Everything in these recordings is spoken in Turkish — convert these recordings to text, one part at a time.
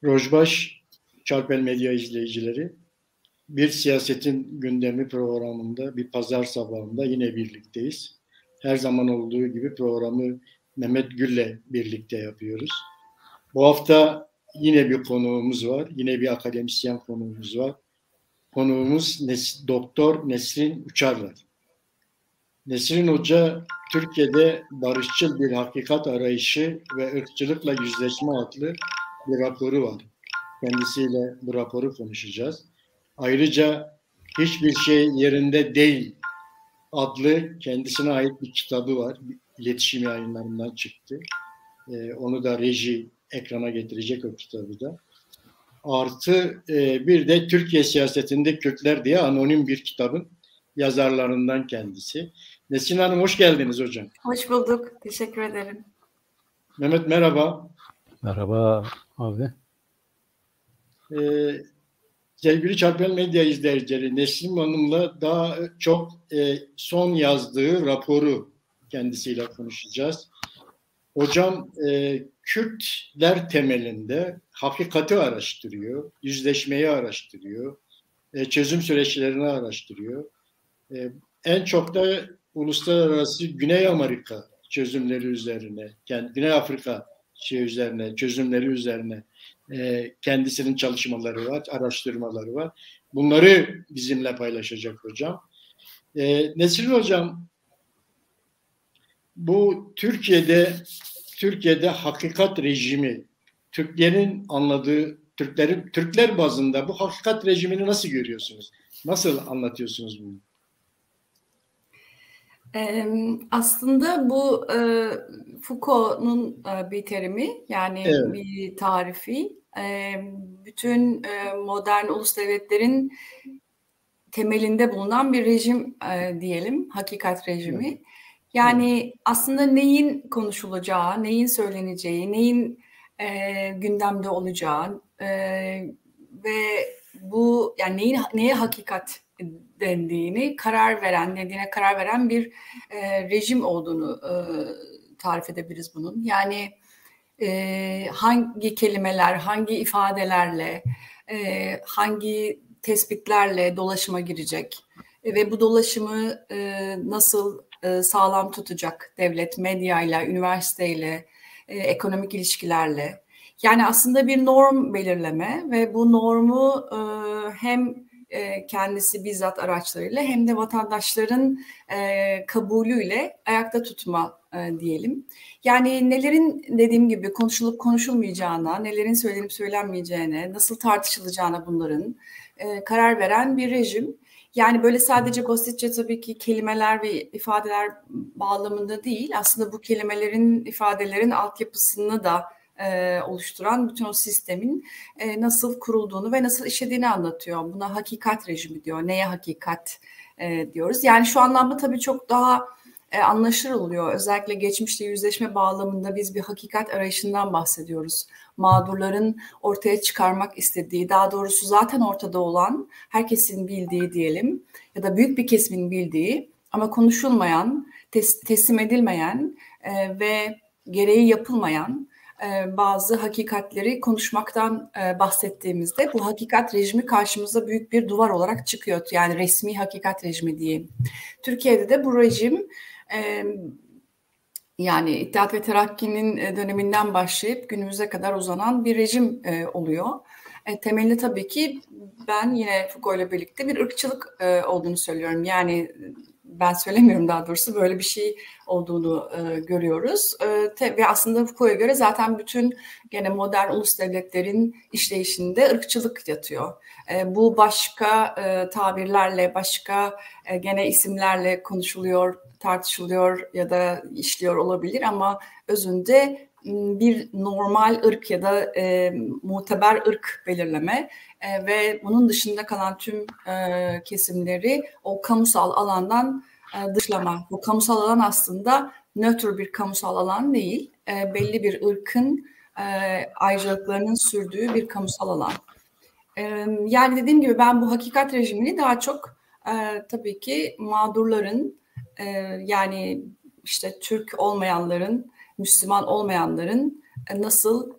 Rojbaş Çarpel Medya izleyicileri, Bir Siyasetin Gündemi programında bir pazar sabahında yine birlikteyiz. Her zaman olduğu gibi programı Mehmet Gül'le birlikte yapıyoruz. Bu hafta yine bir konuğumuz var, yine bir akademisyen konuğumuz var. Konuğumuz Doktor Nesrin Uçarlar. Nesrin Hoca, Türkiye'de barışçıl bir hakikat arayışı ve ırkçılıkla yüzleşme adlı bir raporu var. Kendisiyle bu raporu konuşacağız. Ayrıca Hiçbir Şey Yerinde Değil adlı kendisine ait bir kitabı var. İletişim Yayınlarından çıktı. Onu da reji ekrana getirecek o kitabı da. Artı bir de Türkiye Siyasetinde Kürtler diye anonim bir kitabın yazarlarından kendisi. Nesrin Hanım hoş geldiniz hocam. Hoş bulduk. Teşekkür ederim. Mehmet merhaba. Merhaba abi. Sevgili Çarpel Medya izleyicileri, Nesrin Hanım'la daha çok son yazdığı raporu kendisiyle konuşacağız. Hocam Kürtler temelinde hakikati araştırıyor, yüzleşmeyi araştırıyor, çözüm süreçlerini araştırıyor. En çok da uluslararası Güney Amerika çözümleri üzerine, Güney Afrika çözümleri üzerine kendisinin çalışmaları var, araştırmaları var. Bunları bizimle paylaşacak hocam. Nesrin hocam, bu Türkiye'de hakikat rejimi, Türklerin anladığı, Türkler bazında bu hakikat rejimini nasıl görüyorsunuz? Nasıl anlatıyorsunuz bunu? Aslında bu Foucault'un bir terimi, yani evet, bir tarifi. Bütün modern ulus devletlerin temelinde bulunan bir rejim diyelim, hakikat rejimi. Evet. Yani aslında neyin konuşulacağı, neyin söyleneceği, neyin gündemde olacağı ve bu yani neye hakikat dendiğine karar veren bir rejim olduğunu tarif edebiliriz bunun. Yani hangi kelimeler, hangi ifadelerle, hangi tespitlerle dolaşıma girecek ve bu dolaşımı nasıl sağlam tutacak devlet, medyayla, üniversiteyle, ekonomik ilişkilerle. Yani aslında bir norm belirleme ve bu normu hem kendisi bizzat araçlarıyla hem de vatandaşların kabulüyle ayakta tutma diyelim. Yani nelerin dediğim gibi konuşulup konuşulmayacağına, nelerin söylenip söylenmeyeceğine, nasıl tartışılacağına bunların karar veren bir rejim. Yani böyle sadece basitçe tabii ki kelimeler ve ifadeler bağlamında değil, aslında bu kelimelerin, ifadelerin altyapısını da oluşturan bütün o sistemin nasıl kurulduğunu ve nasıl işlediğini anlatıyor. Buna hakikat rejimi diyor. Neye hakikat diyoruz? Yani şu anlamda tabii çok daha anlaşılır oluyor. Özellikle geçmişte yüzleşme bağlamında biz bir hakikat arayışından bahsediyoruz. Mağdurların ortaya çıkarmak istediği, daha doğrusu zaten ortada olan, herkesin bildiği diyelim ya da büyük bir kesimin bildiği ama konuşulmayan, teslim edilmeyen ve gereği yapılmayan bazı hakikatleri konuşmaktan bahsettiğimizde bu hakikat rejimi karşımıza büyük bir duvar olarak çıkıyor. Yani resmi hakikat rejimi diyeyim. Türkiye'de de bu rejim yani İttihat ve Terakki'nin döneminden başlayıp günümüze kadar uzanan bir rejim oluyor. Temelinde tabii ki ben yine Foucault ile birlikte bir ırkçılık olduğunu söylüyorum. Yani ben söylemiyorum, daha doğrusu böyle bir şey olduğunu görüyoruz. Ve aslında Foucault'a göre zaten bütün gene modern ulus devletlerin işleyişinde ırkçılık yatıyor. Bu başka tabirlerle, başka gene isimlerle konuşuluyor, tartışılıyor ya da işliyor olabilir ama özünde bir normal ırk ya da muteber ırk belirleme ve bunun dışında kalan tüm kesimleri o kamusal alandan dışlama. Bu kamusal alan aslında nötr bir kamusal alan değil, belli bir ırkın ayrıcalıklarının sürdüğü bir kamusal alan. Yani dediğim gibi ben bu hakikat rejimini daha çok tabii ki mağdurların, yani işte Türk olmayanların, Müslüman olmayanların nasıl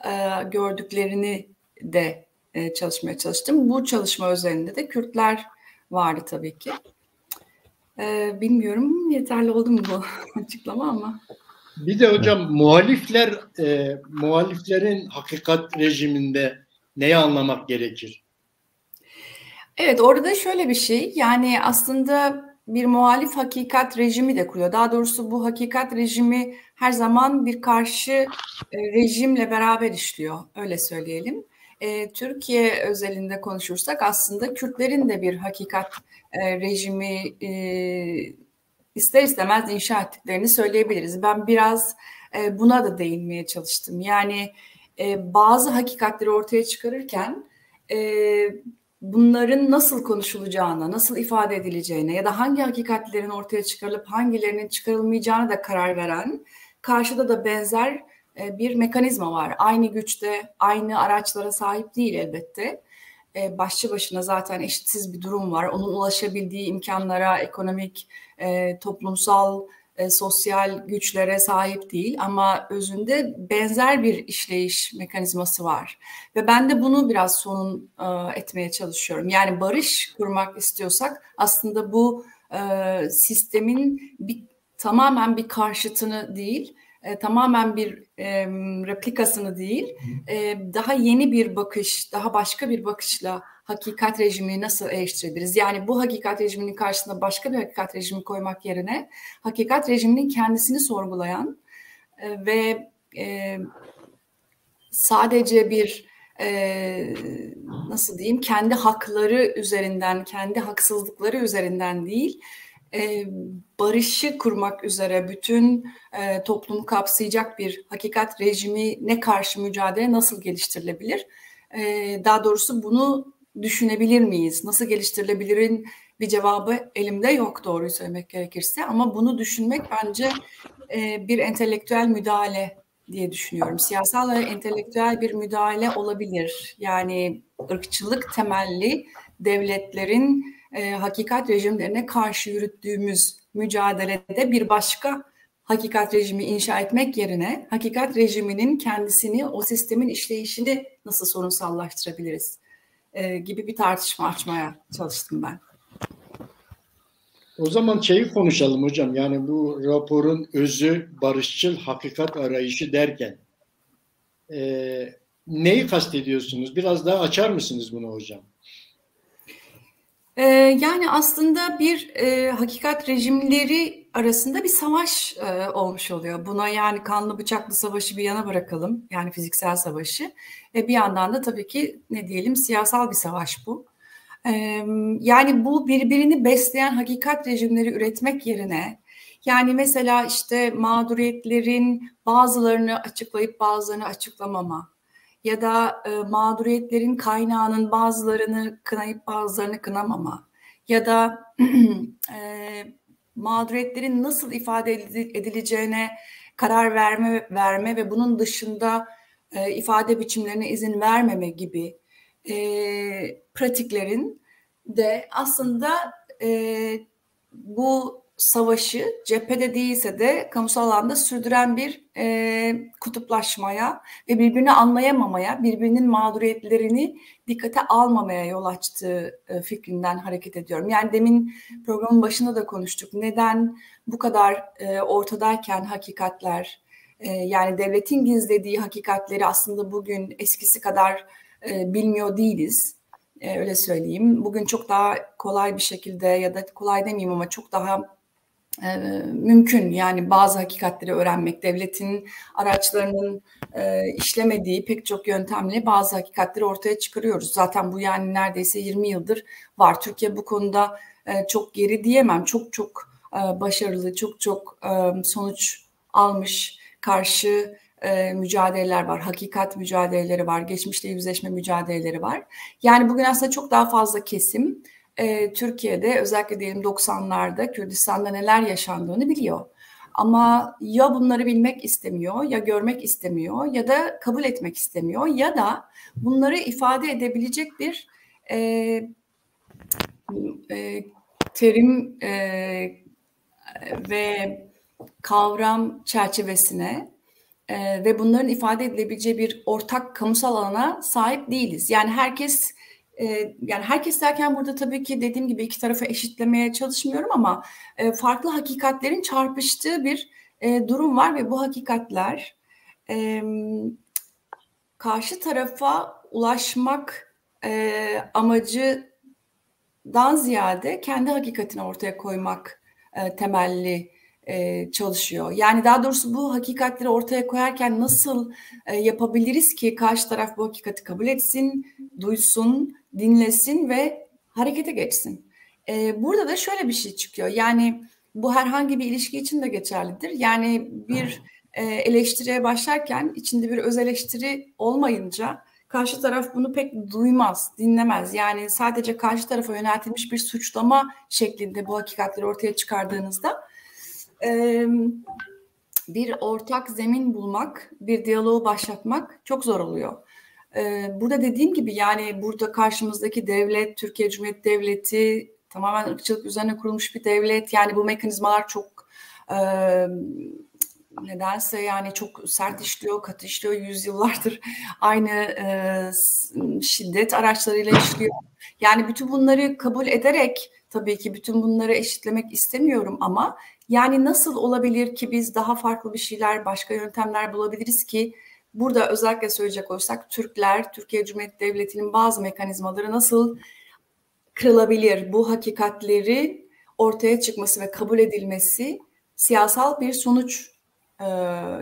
gördüklerini de çalışmaya çalıştım. Bu çalışma üzerinde de Kürtler vardı tabii ki. Bilmiyorum yeterli oldu mu bu açıklama ama. Bir de hocam muhaliflerin hakikat rejiminde neyi anlamak gerekir? Evet, orada şöyle bir şey, yani aslında bir muhalif hakikat rejimi de kuruyor. Daha doğrusu bu hakikat rejimi her zaman bir karşı rejimle beraber işliyor, öyle söyleyelim. Türkiye özelinde konuşursak aslında Kürtlerin de bir hakikat rejimi ister istemez inşa ettiklerini söyleyebiliriz. Ben biraz buna da değinmeye çalıştım. Yani bazı hakikatleri ortaya çıkarırken bunların nasıl konuşulacağına, nasıl ifade edileceğine ya da hangi hakikatlerin ortaya çıkarılıp hangilerinin çıkarılmayacağına da karar veren, karşıda da benzer bir mekanizma var. Aynı güçte, aynı araçlara sahip değil elbette. Başlı başına zaten eşitsiz bir durum var. Onun ulaşabildiği imkanlara, ekonomik, toplumsal, sosyal güçlere sahip değil ama özünde benzer bir işleyiş mekanizması var. Ve ben de bunu biraz sorun etmeye çalışıyorum. Yani barış kurmak istiyorsak aslında bu sistemin tamamen bir karşıtını değil, tamamen bir replikasını değil, daha yeni bir bakış, daha başka bir bakışla hakikat rejimini nasıl eleştirebiliriz? Yani bu hakikat rejiminin karşısına başka bir hakikat rejimi koymak yerine hakikat rejiminin kendisini sorgulayan ve sadece bir nasıl diyeyim, kendi hakları üzerinden, kendi haksızlıkları üzerinden değil, barışı kurmak üzere bütün toplumu kapsayacak bir hakikat rejimine karşı mücadele nasıl geliştirilebilir? Daha doğrusu bunu düşünebilir miyiz? Nasıl geliştirilebilirin bir cevabı elimde yok, doğruyu söylemek gerekirse. Ama bunu düşünmek bence bir entelektüel müdahale diye düşünüyorum. Siyasal ve entelektüel bir müdahale olabilir. Yani ırkçılık temelli devletlerin hakikat rejimlerine karşı yürüttüğümüz mücadelede bir başka hakikat rejimi inşa etmek yerine hakikat rejiminin kendisini, o sistemin işleyişini nasıl sorunsallaştırabiliriz gibi bir tartışma açmaya çalıştım ben. O zaman şeyi konuşalım hocam. Yani bu raporun özü barışçıl hakikat arayışı derken neyi kastediyorsunuz? Biraz daha açar mısınız bunu hocam? Yani aslında bir hakikat rejimleri arasında bir savaş olmuş oluyor. Buna yani kanlı bıçaklı savaşı bir yana bırakalım. Yani fiziksel savaşı. Bir yandan da tabii ki ne diyelim, siyasal bir savaş bu. Yani bu birbirini besleyen hakikat rejimleri üretmek yerine, yani mesela işte mağduriyetlerin bazılarını açıklayıp bazılarını açıklamama ya da mağduriyetlerin kaynağının bazılarını kınayıp bazılarını kınamama ya da mağduriyetlerin nasıl ifade edileceğine karar verme ve bunun dışında ifade biçimlerine izin vermeme gibi pratiklerin de aslında bu savaşı cephede değilse de kamusal alanda sürdüren bir kutuplaşmaya ve birbirini anlayamamaya, birbirinin mağduriyetlerini dikkate almamaya yol açtığı fikrinden hareket ediyorum. Yani demin programın başında da konuştuk. Neden bu kadar ortadayken hakikatler, yani devletin gizlediği hakikatleri aslında bugün eskisi kadar bilmiyor değiliz. Öyle söyleyeyim. Bugün çok daha kolay bir şekilde, ya da kolay demeyeyim ama çok daha mümkün yani bazı hakikatleri öğrenmek. Devletin araçlarının işlemediği pek çok yöntemle bazı hakikatleri ortaya çıkarıyoruz. Zaten bu yani neredeyse 20 yıldır var. Türkiye bu konuda çok geri diyemem. Çok başarılı, çok sonuç almış, karşı mücadeleler var. Hakikat mücadeleleri var. Geçmişle yüzleşme mücadeleleri var. Yani bugün aslında çok daha fazla kesim Türkiye'de özellikle diyelim 90'larda Kürdistan'da neler yaşandığını biliyor. Ama ya bunları bilmek istemiyor, ya görmek istemiyor, ya da kabul etmek istemiyor, ya da bunları ifade edebilecek bir terim ve kavram çerçevesine ve bunların ifade edilebileceği bir ortak kamusal alana sahip değiliz. Yani herkes derken burada tabii ki dediğim gibi iki tarafı eşitlemeye çalışmıyorum ama farklı hakikatlerin çarpıştığı bir durum var ve bu hakikatler karşı tarafa ulaşmak amacından ziyade kendi hakikatini ortaya koymak temelli çalışıyor. Yani daha doğrusu bu hakikatleri ortaya koyarken nasıl yapabiliriz ki karşı taraf bu hakikati kabul etsin, duysun, dinlesin ve harekete geçsin. Burada da şöyle bir şey çıkıyor. Yani bu herhangi bir ilişki için de geçerlidir. Yani bir eleştiriye başlarken içinde bir öz eleştiri olmayınca karşı taraf bunu pek duymaz, dinlemez. Yani sadece karşı tarafa yöneltilmiş bir suçlama şeklinde bu hakikatleri ortaya çıkardığınızda bir ortak zemin bulmak, bir diyaloğu başlatmak çok zor oluyor. Burada dediğim gibi yani burada karşımızdaki devlet, Türkiye Cumhuriyeti Devleti tamamen ırkçılık üzerine kurulmuş bir devlet. Yani bu mekanizmalar çok nedense yani çok sert işliyor, katı işliyor. Yüzyıllardır aynı şiddet araçlarıyla işliyor. Yani bütün bunları kabul ederek tabii ki bütün bunları eşitlemek istemiyorum ama yani nasıl olabilir ki biz daha farklı bir şeyler, başka yöntemler bulabiliriz ki burada özellikle söyleyecek olursak Türkler, Türkiye Cumhuriyeti Devleti'nin bazı mekanizmaları nasıl kırılabilir? Bu hakikatleri ortaya çıkması ve kabul edilmesi siyasal bir sonuç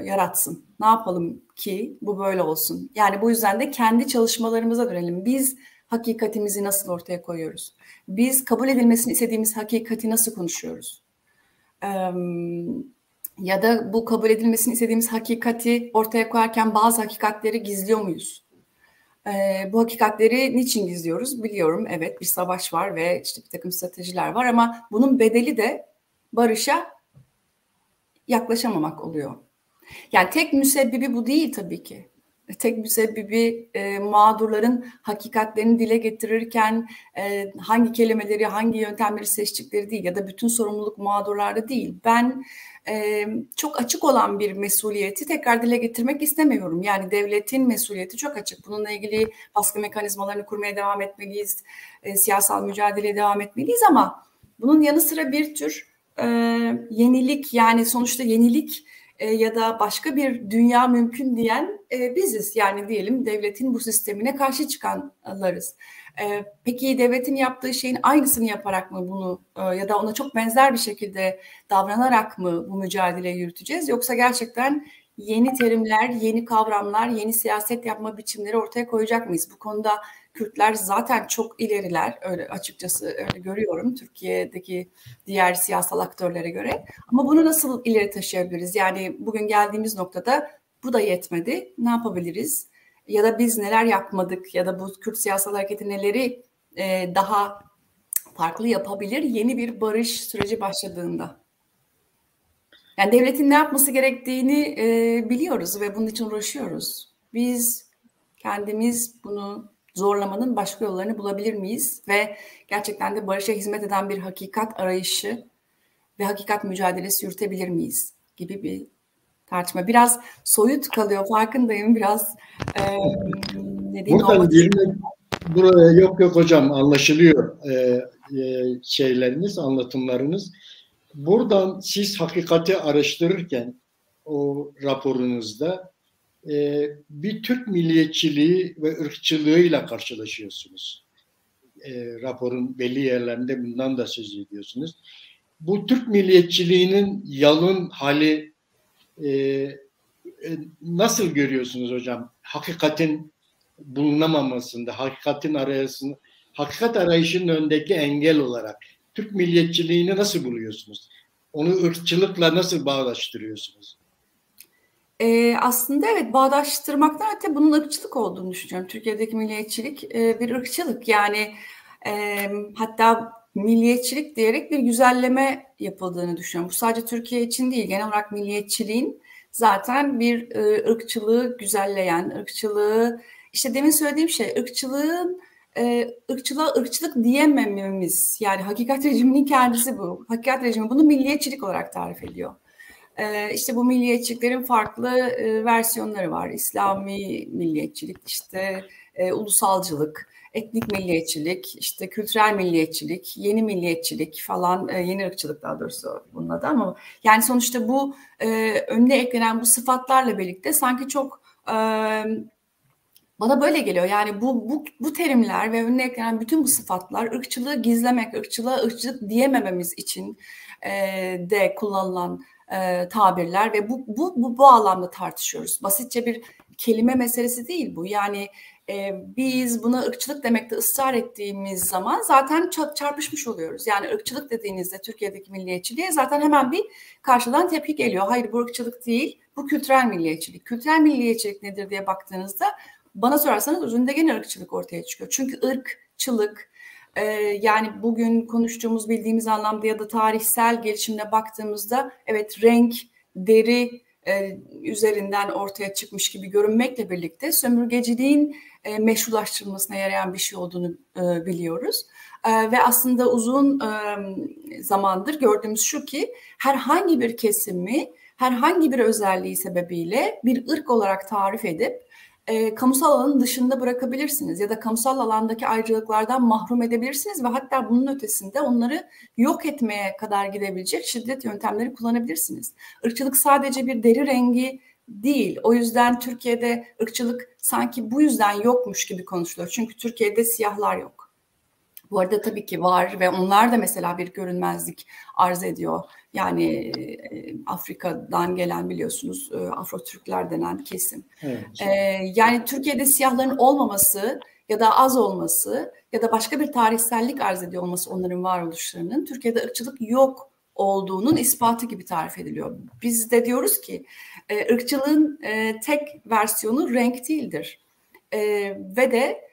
yaratsın. Ne yapalım ki bu böyle olsun? Yani bu yüzden de kendi çalışmalarımıza dönelim. Biz hakikatimizi nasıl ortaya koyuyoruz? Biz kabul edilmesini istediğimiz hakikati nasıl konuşuyoruz? Ya da bu kabul edilmesini istediğimiz hakikati ortaya koyarken bazı hakikatleri gizliyor muyuz? Bu hakikatleri niçin gizliyoruz? Biliyorum, evet bir savaş var ve işte bir takım stratejiler var ama bunun bedeli de barışa yaklaşamamak oluyor. Yani tek müsebbibi bu değil tabii ki. Tek müsebbibi mağdurların hakikatlerini dile getirirken hangi kelimeleri, hangi yöntemleri seçtikleri değil ya da bütün sorumluluk mağdurlarda değil. Ben çok açık olan bir mesuliyeti tekrar dile getirmek istemiyorum. Yani devletin mesuliyeti çok açık. Bununla ilgili baskı mekanizmalarını kurmaya devam etmeliyiz, siyasal mücadeleye devam etmeliyiz ama bunun yanı sıra bir tür yenilik yani sonuçta yenilik ya da başka bir dünya mümkün diyen biziz. Yani diyelim devletin bu sistemine karşı çıkanlarız. Peki devletin yaptığı şeyin aynısını yaparak mı bunu ya da ona çok benzer bir şekilde davranarak mı bu mücadeleyi yürüteceğiz? Yoksa gerçekten yeni terimler, yeni kavramlar, yeni siyaset yapma biçimleri ortaya koyacak mıyız? Bu konuda Kürtler zaten çok ileriler, öyle açıkçası öyle görüyorum Türkiye'deki diğer siyasal aktörlere göre. Ama bunu nasıl ileri taşıyabiliriz? Yani bugün geldiğimiz noktada bu da yetmedi. Ne yapabiliriz? Ya da biz neler yapmadık? Ya da bu Kürt siyasal hareketi neleri daha farklı yapabilir yeni bir barış süreci başladığında? Yani devletin ne yapması gerektiğini biliyoruz ve bunun için uğraşıyoruz. Biz kendimiz bunu zorlamanın başka yollarını bulabilir miyiz? Ve gerçekten de barışa hizmet eden bir hakikat arayışı ve hakikat mücadelesi yürütebilir miyiz? Gibi bir tartışma. Biraz soyut kalıyor, farkındayım. Biraz ne diyeyim? Buradan girmek, buraya yok hocam anlaşılıyor şeyleriniz, anlatımlarınız. Buradan siz hakikati araştırırken o raporunuzda bir Türk milliyetçiliği ve ırkçılığıyla karşılaşıyorsunuz. Raporun belli yerlerinde bundan da söz ediyorsunuz. Bu Türk milliyetçiliğinin yalın hali nasıl görüyorsunuz hocam? Hakikatin bulunamamasında, hakikat arayışının önündeki engel olarak Türk milliyetçiliğini nasıl buluyorsunuz? Onu ırkçılıkla nasıl bağdaştırıyorsunuz? Aslında evet bağdaştırmaktan öte bunun ırkçılık olduğunu düşünüyorum. Türkiye'deki milliyetçilik bir ırkçılık. Yani hatta milliyetçilik diyerek bir güzelleme yapıldığını düşünüyorum. Bu sadece Türkiye için değil. Genel olarak milliyetçiliğin zaten bir ırkçılığı güzelleyen, ırkçılığı işte demin söylediğim şey ırkçılığa ırkçılık diyemememiz. Yani hakikat rejiminin kendisi bu. Hakikat rejimi bunu milliyetçilik olarak tarif ediyor. İşte bu milliyetçiliklerin farklı versiyonları var. İslami milliyetçilik, işte ulusalcılık, etnik milliyetçilik, işte kültürel milliyetçilik, yeni milliyetçilik falan, yeni ırkçılık daha doğrusu bunun adı, ama yani sonuçta bu önüne eklenen bu sıfatlarla birlikte sanki çok bana böyle geliyor. Yani bu terimler ve önüne eklenen bütün bu sıfatlar ırkçılığı gizlemek, ırkçılığa ırkçılık diyemememiz için de kullanılan tabirler ve bu anlamda tartışıyoruz. Basitçe bir kelime meselesi değil bu. Yani biz buna ırkçılık demekte ısrar ettiğimiz zaman zaten çarpışmış oluyoruz. Yani ırkçılık dediğinizde Türkiye'deki milliyetçiliğe zaten hemen bir karşıdan tepki geliyor. Hayır, bu ırkçılık değil, bu kültürel milliyetçilik. Kültürel milliyetçilik nedir diye baktığınızda bana sorarsanız özünde gene ırkçılık ortaya çıkıyor. Çünkü ırkçılık yani bugün konuştuğumuz, bildiğimiz anlamda ya da tarihsel gelişimine baktığımızda evet, renk, deri üzerinden ortaya çıkmış gibi görünmekle birlikte sömürgeciliğin meşrulaştırılmasına yarayan bir şey olduğunu biliyoruz. Ve aslında uzun zamandır gördüğümüz şu ki herhangi bir kesimi, herhangi bir özelliği sebebiyle bir ırk olarak tarif edip kamusal alanın dışında bırakabilirsiniz ya da kamusal alandaki ayrıcalıklardan mahrum edebilirsiniz ve hatta bunun ötesinde onları yok etmeye kadar gidebilecek şiddet yöntemleri kullanabilirsiniz. Irkçılık sadece bir deri rengi değil. O yüzden Türkiye'de ırkçılık sanki bu yüzden yokmuş gibi konuşuluyor. Çünkü Türkiye'de siyahlar yok. Bu arada tabii ki var ve onlar da mesela bir görünmezlik arz ediyor. Yani Afrika'dan gelen, biliyorsunuz, Afro-Türkler denen kesim. Evet. Yani Türkiye'de siyahların olmaması ya da az olması ya da başka bir tarihsellik arz ediyor olması onların varoluşlarının Türkiye'de ırkçılık yok olduğunun ispatı gibi tarif ediliyor. Biz de diyoruz ki ırkçılığın tek versiyonu renk değildir. Ve de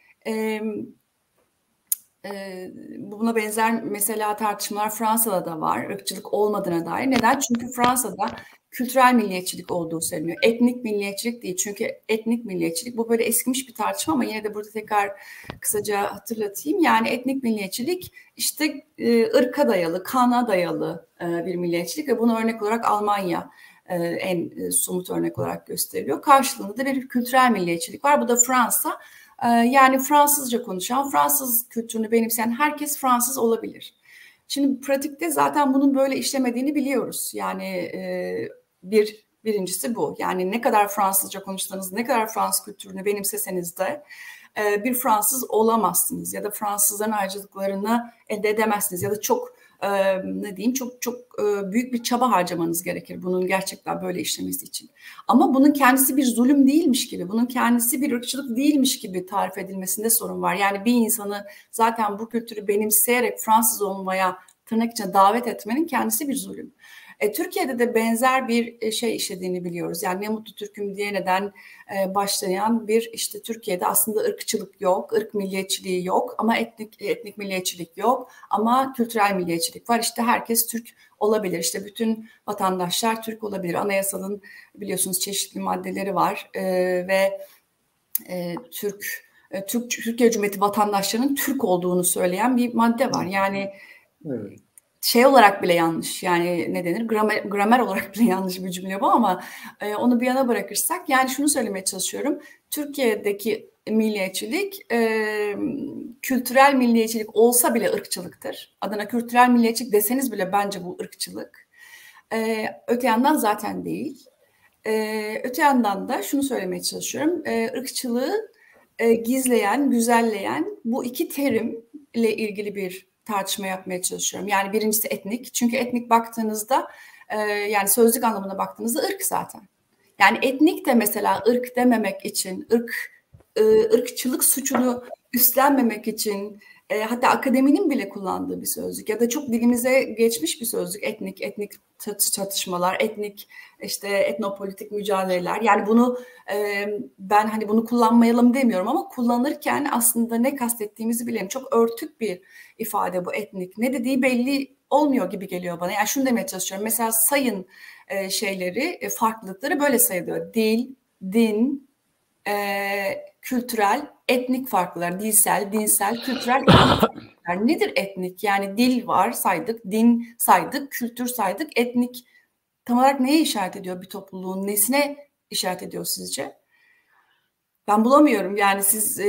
buna benzer mesela tartışmalar Fransa'da da var, ırkçılık olmadığına dair. Neden? Çünkü Fransa'da kültürel milliyetçilik olduğu söyleniyor. Etnik milliyetçilik değil. Çünkü etnik milliyetçilik, bu böyle eskimiş bir tartışma ama yine de burada tekrar kısaca hatırlatayım. Yani etnik milliyetçilik işte ırka dayalı, kana dayalı bir milliyetçilik ve bunu örnek olarak Almanya en somut örnek olarak gösteriliyor. Karşılığında da bir kültürel milliyetçilik var. Bu da Fransa. Yani Fransızca konuşan, Fransız kültürünü benimseyen herkes Fransız olabilir. Şimdi pratikte zaten bunun böyle işlemediğini biliyoruz. Yani birincisi bu. Yani ne kadar Fransızca konuşsanız, ne kadar Fransız kültürünü benimseseniz de bir Fransız olamazsınız ya da Fransızların ayrıcalıklarını elde edemezsiniz ya da çok çok büyük bir çaba harcamanız gerekir bunun gerçekten böyle işlemesi için. Ama bunun kendisi bir zulüm değilmiş gibi, bunun kendisi bir ırkçılık değilmiş gibi tarif edilmesinde sorun var. Yani bir insanı zaten bu kültürü benimseyerek Fransız olmaya tırnak içine davet etmenin kendisi bir zulüm. Türkiye'de de benzer bir şey işlediğini biliyoruz. Yani ne mutlu Türk'üm diye neden başlayan bir, işte Türkiye'de aslında ırkçılık yok, ırk milliyetçiliği yok ama etnik milliyetçilik yok ama kültürel milliyetçilik var. İşte herkes Türk olabilir. İşte bütün vatandaşlar Türk olabilir. Anayasanın biliyorsunuz çeşitli maddeleri var ve Türkiye Cumhuriyeti vatandaşlarının Türk olduğunu söyleyen bir madde var. Yani evet. Şey olarak bile yanlış, yani ne denir, gramer olarak bile yanlış bir cümle bu ama onu bir yana bırakırsak, yani şunu söylemeye çalışıyorum. Türkiye'deki milliyetçilik kültürel milliyetçilik olsa bile ırkçılıktır. Adına kültürel milliyetçilik deseniz bile bence bu ırkçılık. Öte yandan zaten değil. Öte yandan da şunu söylemeye çalışıyorum. Irkçılığı gizleyen, güzelleyen bu iki terimle ilgili bir tartışma yapmaya çalışıyorum. Yani birincisi etnik. Çünkü etnik baktığınızda yani sözlük anlamına baktığınızda ırk zaten. Yani etnik de mesela ırk dememek için, ırkçılık suçunu üstlenmemek için, hatta akademinin bile kullandığı bir sözlük ya da çok dilimize geçmiş bir sözlük, etnik çatışmalar, etnik işte etnopolitik mücadeleler. Yani bunu ben hani bunu kullanmayalım demiyorum ama kullanırken aslında ne kastettiğimizi bilelim. Çok örtük bir ifade bu etnik. Ne dediği belli olmuyor gibi geliyor bana. Yani şunu demeye çalışıyorum. Mesela sayın şeyleri, farklılıkları böyle sayılıyor. Dil, din, kültürel, etnik farklılar, dilsel, dinsel, kültürel, etnik farklılar. Nedir etnik? Yani dil var saydık, din saydık, kültür saydık, etnik tam olarak neye işaret ediyor bir topluluğun? Nesine işaret ediyor sizce? Ben bulamıyorum. Yani siz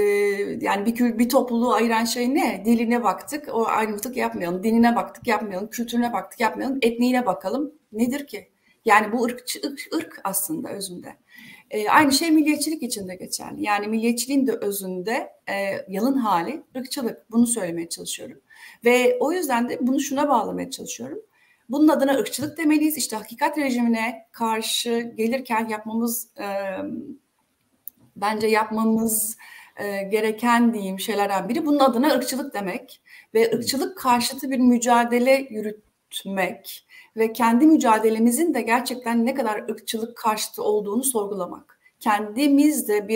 yani bir topluluğu ayıran şey ne? Diline baktık, o ayrımcılık yapmayalım. Dinine baktık, yapmayalım. Kültürüne baktık, yapmayalım. Etniğine bakalım. Nedir ki? Yani bu ırk aslında özünde. Aynı şey milliyetçilik için de geçerli. Yani milliyetçiliğin de özünde yalın hali ırkçılık. Bunu söylemeye çalışıyorum. Ve o yüzden de bunu şuna bağlamaya çalışıyorum. Bunun adına ırkçılık demeliyiz. İşte hakikat rejimine karşı gelirken bence yapmamız gereken diyeyim şeylerden biri bunun adına ırkçılık demek ve ırkçılık karşıtı bir mücadele yürütmek ve kendi mücadelemizin de gerçekten ne kadar ırkçılık karşıtı olduğunu sorgulamak. Kendimiz de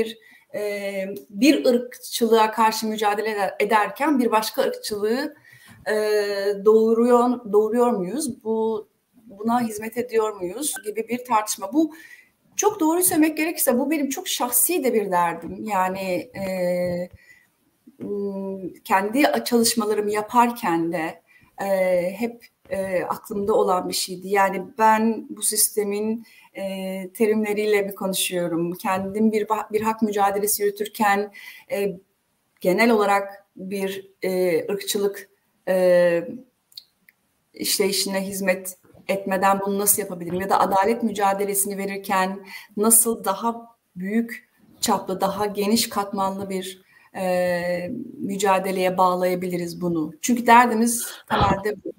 bir ırkçılığa karşı mücadele ederken bir başka ırkçılığı doğuruyor muyuz? Buna hizmet ediyor muyuz gibi bir tartışma. Bu çok doğru söylemek gerekirse bu benim çok şahsi de bir derdim. Yani kendi çalışmalarımı yaparken de hep aklımda olan bir şeydi. Yani ben bu sistemin terimleriyle mi konuşuyorum? Kendim bir hak mücadelesi yürütürken genel olarak bir ırkçılık işleyişine hizmet etmeden bunu nasıl yapabilirim? Ya da adalet mücadelesini verirken nasıl daha büyük çaplı, daha geniş katmanlı bir mücadeleye bağlayabiliriz bunu? Çünkü derdimiz temelde bu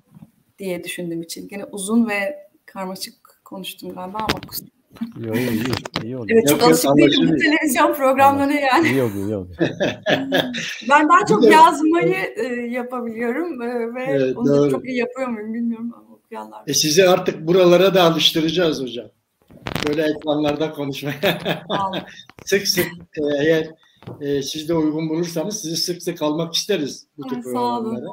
diye düşündüğüm için. Gene uzun ve karmaşık konuştum galiba ama iyi oldu. evet, çok alışık değilim bu televizyon programlarına yani. İyi oldu. Ben daha çok yazmayı yapabiliyorum ve evet, onu da çok iyi yapıyor muyum bilmiyorum ama okuyanlar. Sizi artık buralara da alıştıracağız hocam. Böyle ekranlarda konuşmaya. Sık eğer siz de uygun bulursanız sizi sık almak isteriz bu tür programlara.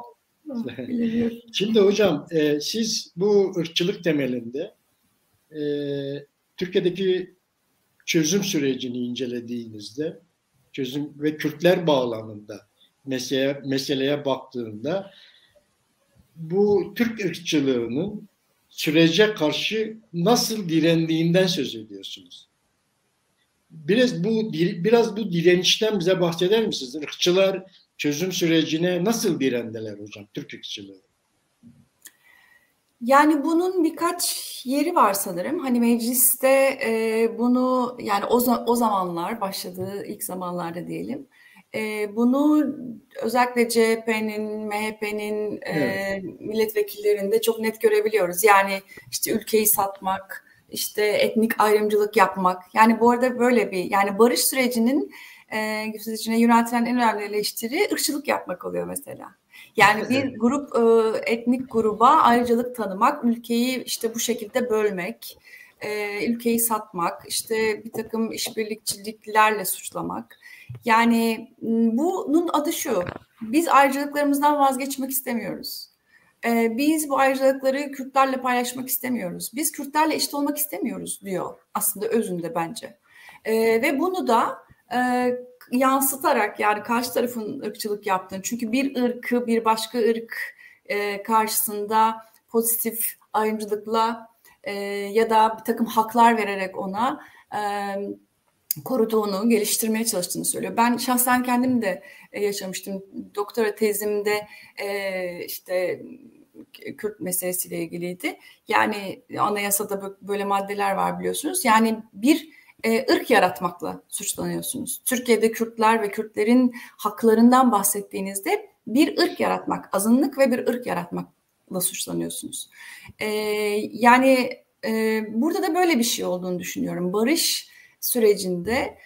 Şimdi hocam siz bu ırkçılık temelinde Türkiye'deki çözüm sürecini incelediğinizde çözüm ve Kürtler bağlamında meseleye baktığında bu Türk ırkçılığının sürece karşı nasıl direndiğinden söz ediyorsunuz. Biraz bu direnişten bize bahseder misiniz? Irkçılar çözüm sürecine nasıl direndiler hocam, Türk ırkçılığı? Yani bunun birkaç yeri var sanırım. Hani mecliste bunu yani o zamanlar başladığı ilk zamanlarda diyelim. Bunu özellikle CHP'nin, MHP'nin milletvekillerinde çok net görebiliyoruz. Yani işte ülkeyi satmak, işte etnik ayrımcılık yapmak. Yani bu arada böyle yani barış sürecinin sürecine yöneltilen en önemli eleştiri ırkçılık yapmak oluyor mesela. Yani bir grup etnik gruba ayrıcalık tanımak, ülkeyi işte bu şekilde bölmek, ülkeyi satmak, işte bir takım işbirlikçiliklerle suçlamak. Yani bunun adı şu, biz ayrıcalıklarımızdan vazgeçmek istemiyoruz. Biz bu ayrıcalıkları Kürtlerle paylaşmak istemiyoruz. Biz Kürtlerle eşit olmak istemiyoruz diyor aslında özünde bence. Ve bunu da yansıtarak yani karşı tarafın ırkçılık yaptığını. Çünkü bir ırkı bir başka ırk karşısında pozitif ayrımcılıkla ya da bir takım haklar vererek ona koruduğunu, geliştirmeye çalıştığını söylüyor. Ben şahsen kendim de yaşamıştım. Doktora tezimde işte Kürt meselesiyle ilgiliydi. Yani anayasada böyle maddeler var biliyorsunuz. Yani bir ırk yaratmakla suçlanıyorsunuz. Türkiye'de Kürtler ve Kürtlerin haklarından bahsettiğinizde bir ırk yaratmak, azınlık ve bir ırk yaratmakla suçlanıyorsunuz. Yani burada da böyle bir şey olduğunu düşünüyorum. Barış sürecinde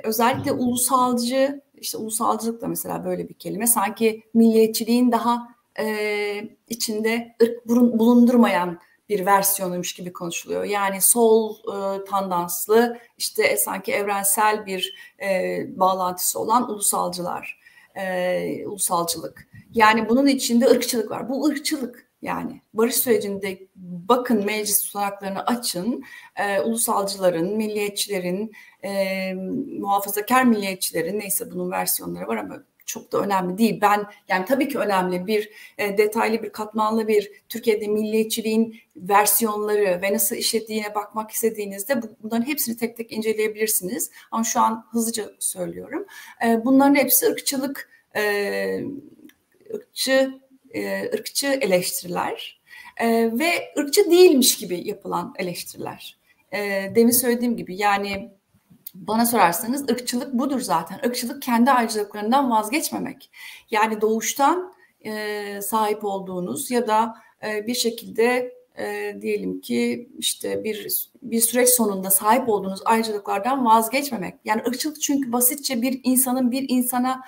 özellikle ulusalcı, işte ulusalcılık da mesela böyle bir kelime. Sanki milliyetçiliğin daha içinde ırk bulundurmayan bir versiyonuymuş gibi konuşuluyor. Yani sol tandanslı işte sanki evrensel bir bağlantısı olan ulusalcılık. Yani bunun içinde ırkçılık var. Bu ırkçılık yani. Barış sürecinde bakın meclis tutanaklarını açın. Ulusalcıların, milliyetçilerin, muhafazakar milliyetçilerin neyse bunun versiyonları var ama çok da önemli değil. Yani tabii ki önemli bir detaylı bir katmanlı bir Türkiye'de milliyetçiliğin versiyonları ve nasıl işlediğine bakmak istediğinizde bunların hepsini tek tek inceleyebilirsiniz. Ama şu an hızlıca söylüyorum. Bunların hepsi ırkçı eleştiriler ve ırkçı değilmiş gibi yapılan eleştiriler. Demin söylediğim gibi yani bana sorarsanız ırkçılık budur zaten. Irkçılık kendi ayrıcalıklarından vazgeçmemek. Yani doğuştan sahip olduğunuz ya da bir şekilde diyelim ki işte bir süreç sonunda sahip olduğunuz ayrıcalıklardan vazgeçmemek. Yani ırkçılık çünkü basitçe bir insanın bir insana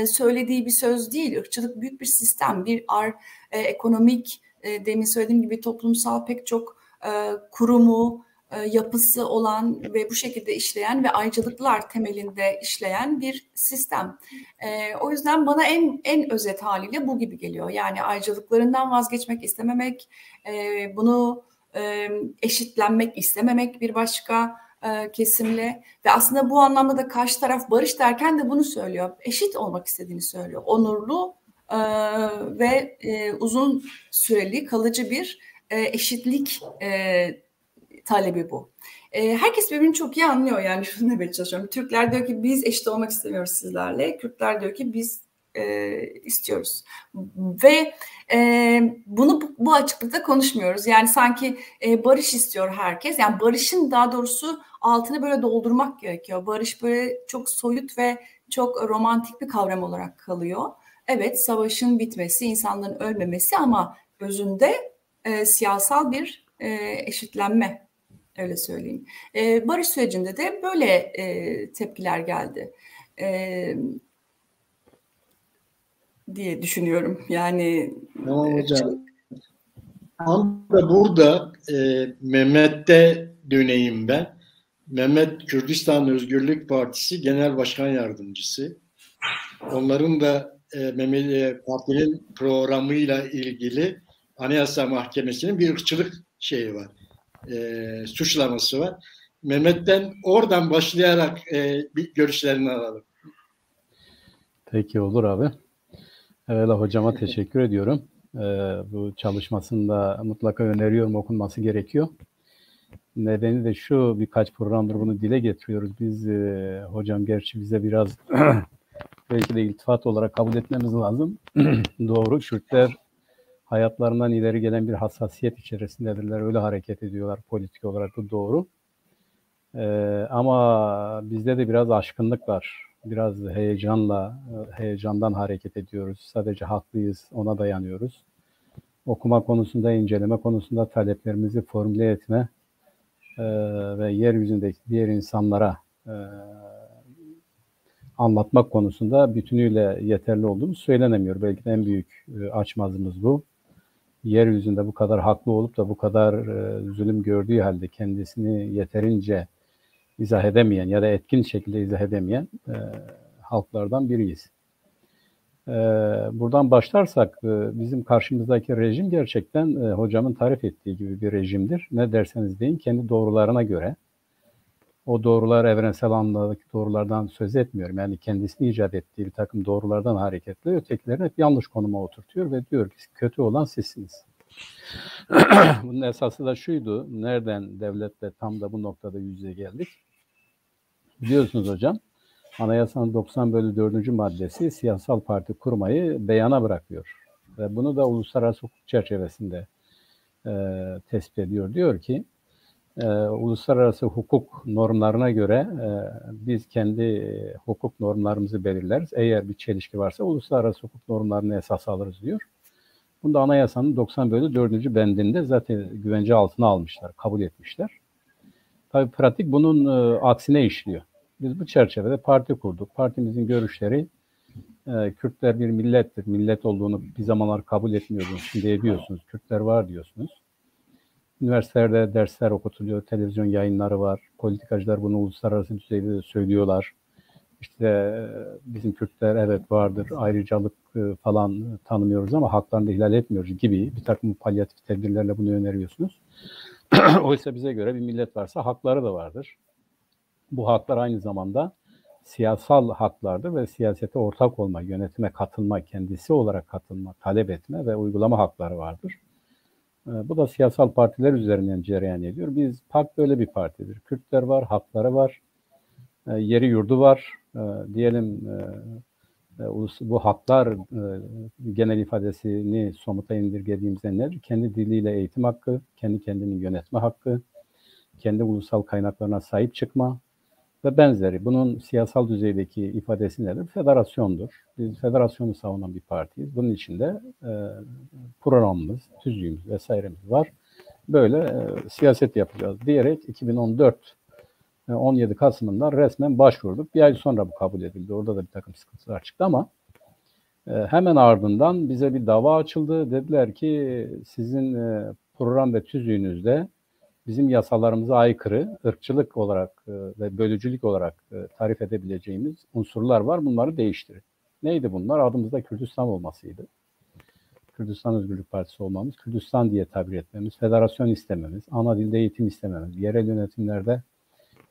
söylediği bir söz değil. Irkçılık büyük bir sistem, ekonomik, demin söylediğim gibi toplumsal pek çok kurumu, yapısı olan ve bu şekilde işleyen ve ayrıcalıklar temelinde işleyen bir sistem. O yüzden bana en özet haliyle bu gibi geliyor. Yani ayrıcalıklarından vazgeçmek istememek, bunu eşitlenmek istememek bir başka kesimle ve aslında bu anlamda da karşı taraf barış derken de bunu söylüyor. Eşit olmak istediğini söylüyor. Onurlu ve uzun süreli kalıcı bir eşitlik talebi bu. Herkes birbirini çok iyi anlıyor yani şunu demeye çalışıyorum. Türkler diyor ki biz eşit olmak istemiyoruz sizlerle. Kürtler diyor ki biz istiyoruz. Ve bunu bu açıklıkta konuşmuyoruz. Yani sanki barış istiyor herkes. Yani barışın daha doğrusu altını böyle doldurmak gerekiyor. Barış böyle çok soyut ve çok romantik bir kavram olarak kalıyor. Evet, savaşın bitmesi, insanların ölmemesi ama özünde siyasal bir eşitlenme, öyle söyleyeyim. Barış sürecinde de böyle tepkiler geldi diye düşünüyorum. Yani tamam hocam. Tam da burada Mehmet'te döneyim ben. Mehmet Kürdistan Özgürlük Partisi Genel Başkan Yardımcısı. Onların da partinin programıyla ilgili Anayasa Mahkemesi'nin bir ırkçılık şeyi var. Suçlaması var. Mehmet'ten oradan başlayarak bir görüşlerini alalım. Peki olur abi. Evet hocama teşekkür ediyorum. Bu çalışmasını da mutlaka öneriyorum, okunması gerekiyor. Nedeni de şu, birkaç programdır bunu dile getiriyoruz. Biz hocam gerçi bize biraz belki de iltifat olarak kabul etmemiz lazım. Doğru, Kürtler hayatlarından ileri gelen bir hassasiyet içerisindedirler. Öyle hareket ediyorlar politik olarak, bu doğru. Ama bizde de biraz aşkınlık var. Biraz heyecandan hareket ediyoruz. Sadece haklıyız, ona dayanıyoruz. Okuma konusunda, inceleme konusunda taleplerimizi formüle etme ve yeryüzündeki diğer insanlara anlatmak konusunda bütünüyle yeterli olduğumuz söylenemiyor. Belki de en büyük açmazımız bu. Yeryüzünde bu kadar haklı olup da bu kadar zulüm gördüğü halde kendisini yeterince izah edemeyen ya da etkin şekilde izah edemeyen halklardan biriyiz. Buradan başlarsak bizim karşımızdaki rejim gerçekten hocamın tarif ettiği gibi bir rejimdir. Ne derseniz deyin, kendi doğrularına göre. O doğrular evrensel anlamdaki doğrulardan söz etmiyorum. Yani kendisini icat ettiği bir takım doğrulardan hareketle ötekilerini hep yanlış konuma oturtuyor ve diyor ki kötü olan sizsiniz. Bunun esası da şuydu. Nereden devletle tam da bu noktada yüz yüze geldik? Biliyorsunuz hocam, Anayasanın 90/4. maddesi siyasal parti kurmayı beyana bırakıyor. Ve bunu da uluslararası hukuk çerçevesinde tespit ediyor. Diyor ki, uluslararası hukuk normlarına göre biz kendi hukuk normlarımızı belirleriz. Eğer bir çelişki varsa uluslararası hukuk normlarını esas alırız diyor. Bunu da Anayasanın 90/4. bendinde zaten güvence altına almışlar, kabul etmişler. Tabii pratik bunun aksine işliyor. Biz bu çerçevede parti kurduk. Partimizin görüşleri Kürtler bir millettir. Millet olduğunu bir zamanlar kabul etmiyordunuz. Şimdi ediyorsunuz. Kürtler var diyorsunuz. Üniversitelerde dersler okutuluyor. Televizyon yayınları var. Politikacılar bunu uluslararası düzeyde de söylüyorlar. İşte bizim Kürtler evet vardır. Ayrıcalık falan tanımıyoruz ama haklarını da ihlal etmiyoruz gibi bir takım palyatif tedbirlerle bunu öneriyorsunuz. Oysa bize göre bir millet varsa hakları da vardır. Bu haklar aynı zamanda siyasal haklardır ve siyasete ortak olma, yönetime katılma, kendisi olarak katılma, talep etme ve uygulama hakları vardır. Bu da siyasal partiler üzerinden cereyan ediyor. Biz PAK böyle bir partidir. Kürtler var, hakları var, yeri yurdu var. Diyelim bu haklar genel ifadesini somuta indirgediğimizde nedir? Kendi diliyle eğitim hakkı, kendi kendini yönetme hakkı, kendi ulusal kaynaklarına sahip çıkma ve benzeri. Bunun siyasal düzeydeki ifadesi nedir? Federasyondur. Biz federasyonu savunan bir partiyiz. Bunun içinde programımız, tüzüğümüz vesairemiz var. Böyle siyaset yapacağız diyerek 2014 17 Kasım'ında resmen başvurduk. Bir ay sonra bu kabul edildi. Orada da bir takım sıkıntılar çıktı ama hemen ardından bize bir dava açıldı. Dediler ki sizin program ve tüzüğünüzde bizim yasalarımıza aykırı, ırkçılık olarak ve bölücülük olarak tarif edebileceğimiz unsurlar var. Bunları değiştirin. Neydi bunlar? Adımızda Kürdistan olmasıydı. Kürdistan Özgürlük Partisi olmamız, Kürdistan diye tabir etmemiz, federasyon istememiz, ana dilde eğitim istememiz, yerel yönetimlerde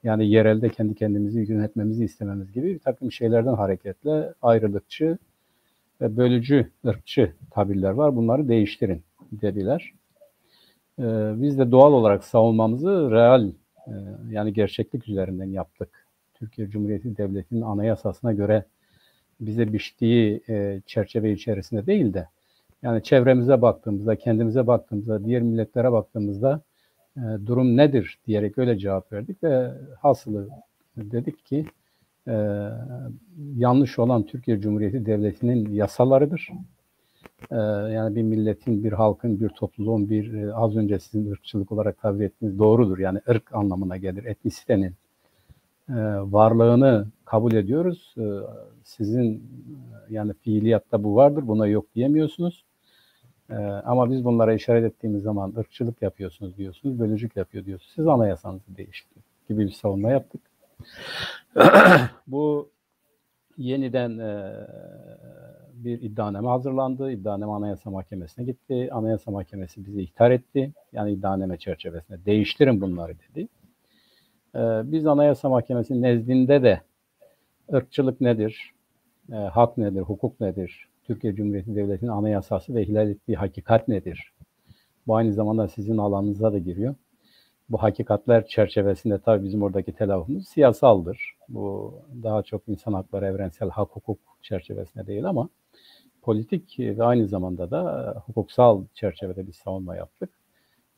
yani yerelde kendi kendimizi yönetmemizi istememiz gibi bir takım şeylerden hareketle ayrılıkçı ve bölücü, ırkçı tabirler var. Bunları değiştirin dediler. Biz de doğal olarak savunmamızı real yani gerçeklik üzerinden yaptık. Türkiye Cumhuriyeti Devleti'nin anayasasına göre bize biçtiği çerçeve içerisinde değil de yani çevremize baktığımızda, kendimize baktığımızda, diğer milletlere baktığımızda durum nedir diyerek öyle cevap verdik ve hasılı dedik ki yanlış olan Türkiye Cumhuriyeti Devleti'nin yasalarıdır. Yani bir milletin, bir halkın, bir topluluğun, bir az önce sizin ırkçılık olarak tabir ettiğiniz doğrudur. Yani ırk anlamına gelir. Etnisitenin varlığını kabul ediyoruz. Sizin yani fiiliyatta bu vardır. Buna yok diyemiyorsunuz. Ama biz bunlara işaret ettiğimiz zaman ırkçılık yapıyorsunuz diyorsunuz, bölücülük yapıyor diyorsunuz. Siz anayasanızı değiştirin gibi bir savunma yaptık. Bu yeniden bir iddianame hazırlandı. İddianame Anayasa Mahkemesi'ne gitti. Anayasa Mahkemesi bizi ihtar etti. Yani iddianame çerçevesinde değiştirin bunları dedi. Biz Anayasa Mahkemesi'nin nezdinde de ırkçılık nedir, hak nedir, hukuk nedir, Türkiye Cumhuriyeti Devleti'nin anayasası ve ihlal ettiği hakikat nedir? Bu aynı zamanda sizin alanınıza da giriyor. Bu hakikatler çerçevesinde tabii bizim oradaki telaffuzumuz siyasaldır. Bu daha çok insan hakları, evrensel hak, hukuk çerçevesinde değil ama politik ve aynı zamanda da hukuksal çerçevede bir savunma yaptık.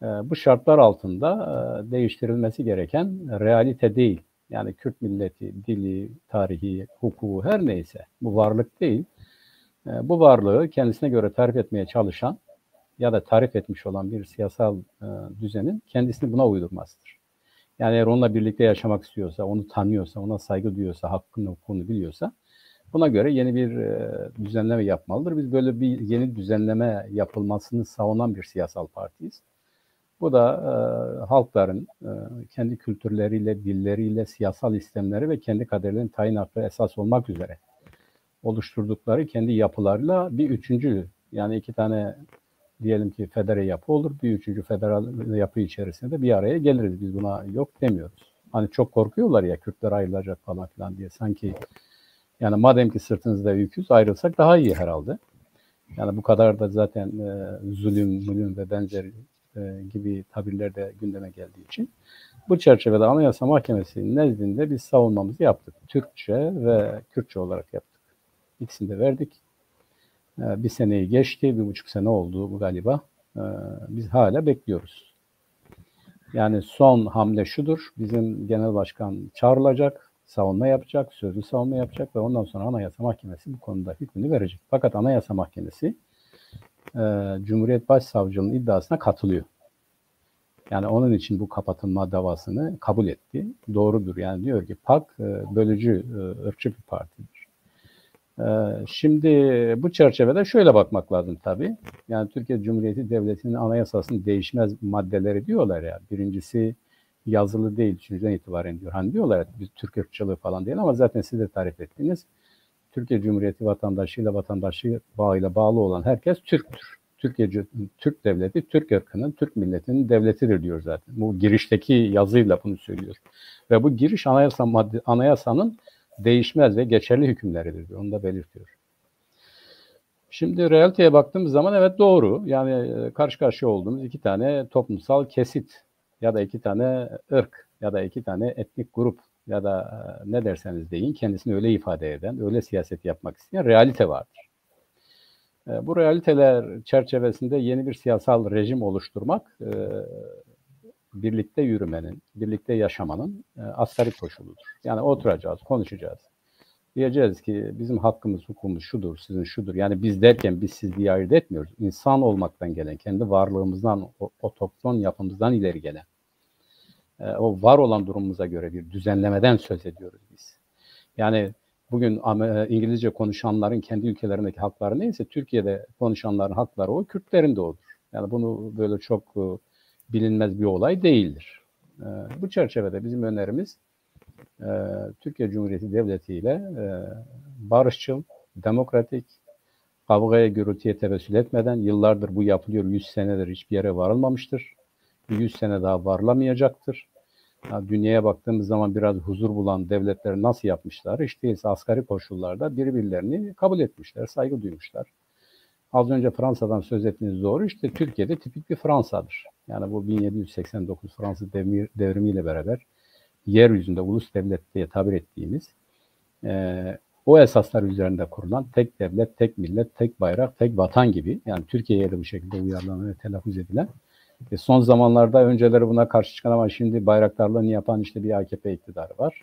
Bu şartlar altında değiştirilmesi gereken realite değil. Yani Kürt milleti, dili, tarihi, hukuku her neyse bu varlık değil. Bu varlığı kendisine göre tarif etmeye çalışan ya da tarif etmiş olan bir siyasal düzenin kendisini buna uydurmasıdır. Yani eğer onunla birlikte yaşamak istiyorsa, onu tanıyorsa, ona saygı duyuyorsa, hakkını, hukukunu biliyorsa buna göre yeni bir düzenleme yapmalıdır. Biz böyle bir yeni düzenleme yapılmasını savunan bir siyasal partiyiz. Bu da halkların kendi kültürleriyle, dilleriyle, siyasal istemleri ve kendi kaderlerinin tayin hakları esas olmak üzere oluşturdukları kendi yapılarıyla bir üçüncü, yani iki tane diyelim ki federe yapı olur. Bir üçüncü federal yapı içerisinde de bir araya geliriz. Biz buna yok demiyoruz. Hani çok korkuyorlar ya Kürtler ayrılacak falan filan diye. Sanki yani madem ki sırtınızda yüküz ayrılsak daha iyi herhalde. Yani bu kadar da zaten zulüm ve benzeri gibi tabirler de gündeme geldiği için. Bu çerçevede Anayasa Mahkemesi'nin nezdinde biz savunmamızı yaptık. Türkçe ve Kürtçe olarak yaptık. İkisini de verdik. Bir seneyi geçti, 1,5 sene oldu bu galiba. Biz hala bekliyoruz. Yani son hamle şudur, bizim genel başkan çağrılacak, savunma yapacak, sözlü savunma yapacak ve ondan sonra Anayasa Mahkemesi bu konuda hükmünü verecek. Fakat Anayasa Mahkemesi Cumhuriyet Başsavcılığı'nın iddiasına katılıyor. Yani onun için bu kapatılma davasını kabul etti. Doğrudur. Yani diyor ki PAK bölücü, ırkçı bir partidir. Şimdi bu çerçevede şöyle bakmak lazım tabii. Yani Türkiye Cumhuriyeti Devleti'nin anayasasının değişmez maddeleri diyorlar ya. Birincisi yazılı değil, üçüncüden itibaren diyor. Hani diyorlar ya biz Türk ırkçılığı falan değil ama zaten siz de tarif ettiniz. Türkiye Cumhuriyeti vatandaşıyla vatandaşı bağıyla bağlı olan herkes Türktür. Türk devleti, Türk ırkının, Türk milletinin devletidir diyor zaten. Bu girişteki yazıyla bunu söylüyor. Ve bu giriş anayasanın değişmez ve geçerli hükümleridir diyor. Onu da belirtiyor. Şimdi realiteye baktığımız zaman evet doğru. Yani karşı karşıya olduğumuz iki tane toplumsal kesit ya da iki tane ırk ya da iki tane etnik grup ya da ne derseniz deyin kendisini öyle ifade eden, öyle siyaset yapmak isteyen realite vardır. Bu realiteler çerçevesinde yeni bir siyasal rejim oluşturmak birlikte yürümenin, birlikte yaşamanın asgari koşuludur. Yani oturacağız, konuşacağız. Diyeceğiz ki bizim hakkımız, hukukumuz şudur, sizin şudur. Yani biz derken biz siz diye ayırt etmiyoruz. İnsan olmaktan gelen, kendi varlığımızdan, otokton yapımızdan ileri gelen, o var olan durumumuza göre bir düzenlemeden söz ediyoruz biz. Yani bugün İngilizce konuşanların kendi ülkelerindeki hakları neyse, Türkiye'de konuşanların hakları o, Kürtlerin de odur. Yani bunu böyle çok bilinmez bir olay değildir. Bu çerçevede bizim önerimiz Türkiye Cumhuriyeti Devleti ile barışçıl, demokratik, kavgaya, gürültüye tevessül etmeden, yıllardır bu yapılıyor, 100 senedir hiçbir yere varılmamıştır. 100 sene daha varılamayacaktır. Dünyaya baktığımız zaman biraz huzur bulan devletleri nasıl yapmışlar? Hiç değilse asgari koşullarda birbirlerini kabul etmişler, saygı duymuşlar. Az önce Fransa'dan söz ettiğiniz doğru. İşte Türkiye'de tipik bir Fransa'dır. Yani bu 1789 Fransız devrimiyle beraber yeryüzünde ulus devlet diye tabir ettiğimiz o esaslar üzerinde kurulan tek devlet, tek millet, tek bayrak, tek vatan gibi, yani Türkiye'ye de bu şekilde uyarlanan ve telaffuz edilen, son zamanlarda önceleri buna karşı çıkan ama şimdi bayraktarlığını yapan işte bir AKP iktidarı var.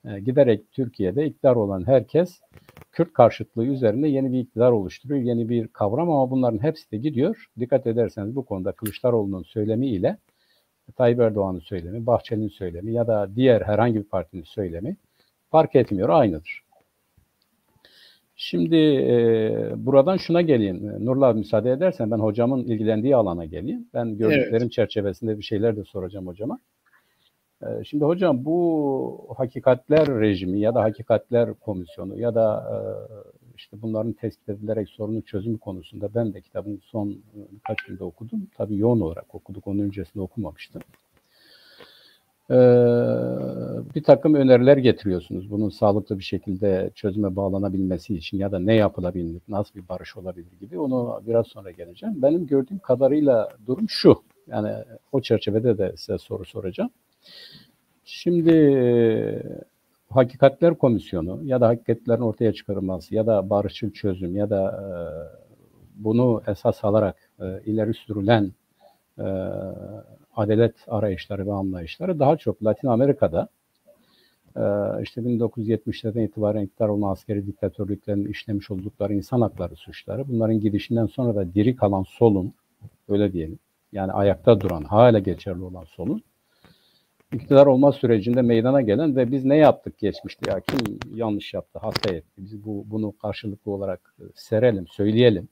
Giderek Türkiye'de iktidar olan herkes Kürt karşıtlığı üzerine yeni bir iktidar oluşturuyor, yeni bir kavram, ama bunların hepsi de gidiyor. Dikkat ederseniz bu konuda Kılıçdaroğlu'nun söylemiyle Tayyip Erdoğan'ın söylemi, Bahçeli'nin söylemi ya da diğer herhangi bir partinin söylemi fark etmiyor, aynıdır. Şimdi buradan şuna geleyim. Nurullah abi müsaade edersen ben hocamın ilgilendiği alana geleyim. Ben gördüklerim çerçevesinde bir şeyler de soracağım hocama. Şimdi hocam bu hakikatler rejimi ya da hakikatler komisyonu ya da işte bunların tespit edilerek sorunun çözümü konusunda ben de kitabın son birkaç günde okudum. Tabii yoğun olarak okuduk. Onun öncesinde okumamıştım. Bir takım öneriler getiriyorsunuz. Bunun sağlıklı bir şekilde çözüme bağlanabilmesi için ya da ne yapılabilir, nasıl bir barış olabilir gibi. Onu biraz sonra geleceğim. Benim gördüğüm kadarıyla durum şu. Yani o çerçevede de size soru soracağım. Şimdi Hakikatler Komisyonu ya da hakikatlerin ortaya çıkarılması ya da barışçıl çözüm ya da bunu esas alarak ileri sürülen adalet arayışları ve anlayışları daha çok Latin Amerika'da işte 1970'lerden itibaren iktidar olan askeri diktatörlüklerin işlemiş oldukları insan hakları suçları, bunların gidişinden sonra da diri kalan solun, öyle diyelim, yani ayakta duran, hala geçerli olan solun iktidar olma sürecinde meydana gelen ve biz ne yaptık geçmişte, ya kim yanlış yaptı, hata etti, biz bunu karşılıklı olarak serelim, söyleyelim.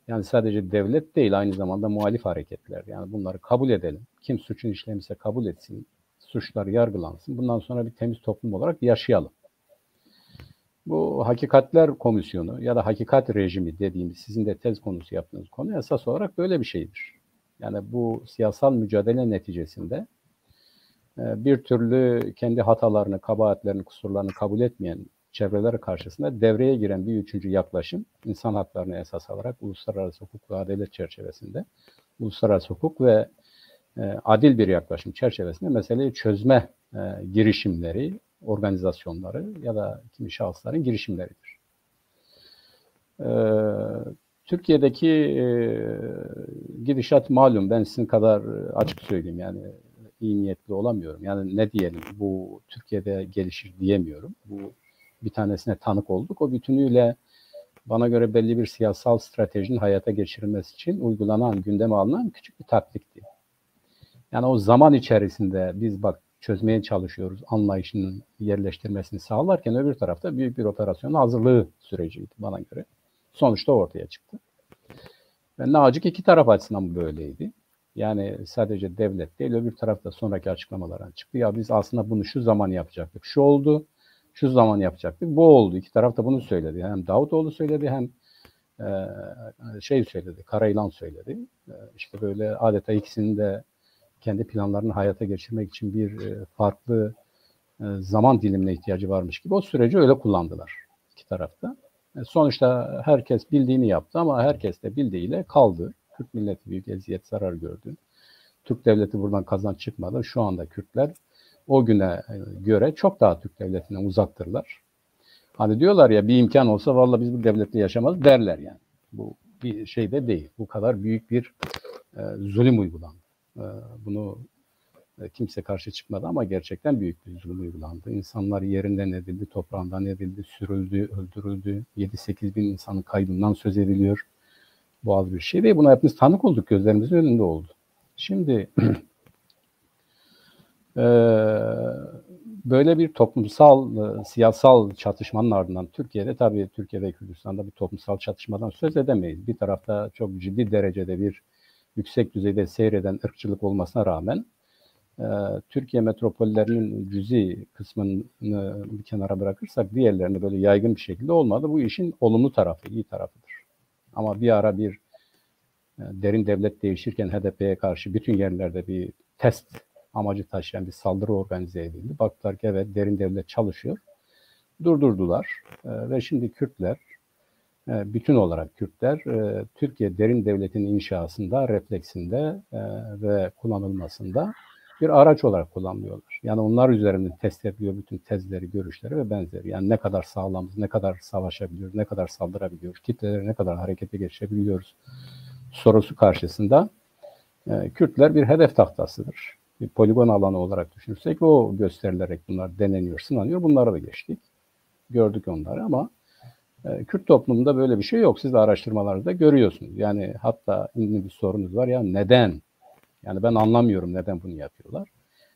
Yani sadece devlet değil, aynı zamanda muhalif hareketler. Yani bunları kabul edelim. Kim suçun işlemişse kabul etsin. Suçlar yargılansın. Bundan sonra bir temiz toplum olarak yaşayalım. Bu Hakikatler Komisyonu ya da hakikat rejimi dediğimiz, sizin de tez konusu yaptığınız konu esas olarak böyle bir şeydir. Yani bu siyasal mücadele neticesinde bir türlü kendi hatalarını, kabahatlerini, kusurlarını kabul etmeyen çevreleri karşısında devreye giren bir üçüncü yaklaşım, insan haklarını esas alarak uluslararası hukuk ve adalet çerçevesinde, uluslararası hukuk ve adil bir yaklaşım çerçevesinde meseleyi çözme girişimleri, organizasyonları ya da kimi şahısların girişimleridir. Türkiye'deki gidişat malum, ben sizin kadar açık söyleyeyim, yani iyi niyetli olamıyorum. Yani ne diyelim, bu Türkiye'de gelişir diyemiyorum. Bu bir tanesine tanık olduk. O bütünüyle bana göre belli bir siyasal stratejinin hayata geçirilmesi için uygulanan, gündeme alınan küçük bir taktikti. Yani o zaman içerisinde biz bak çözmeye çalışıyoruz anlayışının yerleştirmesini sağlarken öbür tarafta büyük bir operasyonun hazırlığı süreciydi bana göre. Sonuçta ortaya çıktı. Ve ne acık iki taraf açısından böyleydi. Yani sadece devlet değil, öbür tarafta sonraki açıklamalardan çıktı. Ya biz aslında bunu şu zaman yapacaktık, şu oldu, şu zaman yapacaktık, bu oldu. İki taraf da bunu söyledi. Hem Davutoğlu söyledi hem söyledi, Karayılan söyledi. İşte böyle adeta ikisinin de kendi planlarını hayata geçirmek için bir farklı zaman dilimine ihtiyacı varmış gibi o süreci öyle kullandılar iki tarafta. Sonuçta herkes bildiğini yaptı ama herkes de bildiğiyle kaldı. Kürt milleti büyük eziyet, zarar gördü. Türk devleti buradan kazanç çıkmadı. Şu anda Kürtler o güne göre çok daha Türk devletinden uzaktırlar. Hani diyorlar ya bir imkan olsa vallahi biz bu devletle yaşamaz derler yani. Bu bir şey de değil. Bu kadar büyük bir zulüm uygulandı. Bunu kimse karşı çıkmadı ama gerçekten büyük bir zulüm uygulandı. İnsanlar yerinden edildi, toprağından edildi, sürüldü, öldürüldü. 7-8 bin insanın kaybından söz ediliyor. Bu az bir şey değil. Buna hepimiz tanık olduk, gözlerimizin önünde oldu. Şimdi böyle bir toplumsal, siyasal çatışmanın ardından Türkiye'de tabii Türkiye ve Kürdistan'da bir toplumsal çatışmadan söz edemeyiz. Bir tarafta çok ciddi derecede bir yüksek düzeyde seyreden ırkçılık olmasına rağmen Türkiye metropollerinin cüzi kısmını bir kenara bırakırsak diğerlerinde böyle yaygın bir şekilde olmadı. Bu işin olumlu tarafı, iyi tarafıdır. Ama bir ara bir derin devlet değişirken HDP'ye karşı bütün yerlerde bir test amacı taşıyan bir saldırı organize edildi. Baktılar ki evet derin devlet çalışıyor. Durdurdular ve şimdi Kürtler, bütün olarak Kürtler Türkiye derin devletin inşasında, refleksinde ve kullanılmasında bir araç olarak kullanılıyorlar. Yani onlar üzerinden test ediliyor bütün tezleri, görüşleri ve benzeri. Yani ne kadar sağlamız, ne kadar savaşabiliyoruz, ne kadar saldırabiliyoruz, kitleleri ne kadar harekete geçirebiliyoruz sorusu karşısında Kürtler bir hedef tahtasıdır. Bir poligon alanı olarak düşünürsek o gösterilerek bunlar deneniyor, sınanıyor. Bunlara da geçtik. Gördük onları ama Kürt toplumunda böyle bir şey yok. Siz de araştırmalarda görüyorsunuz. Yani hatta bir sorunuz var ya neden? Yani ben anlamıyorum neden bunu yapıyorlar.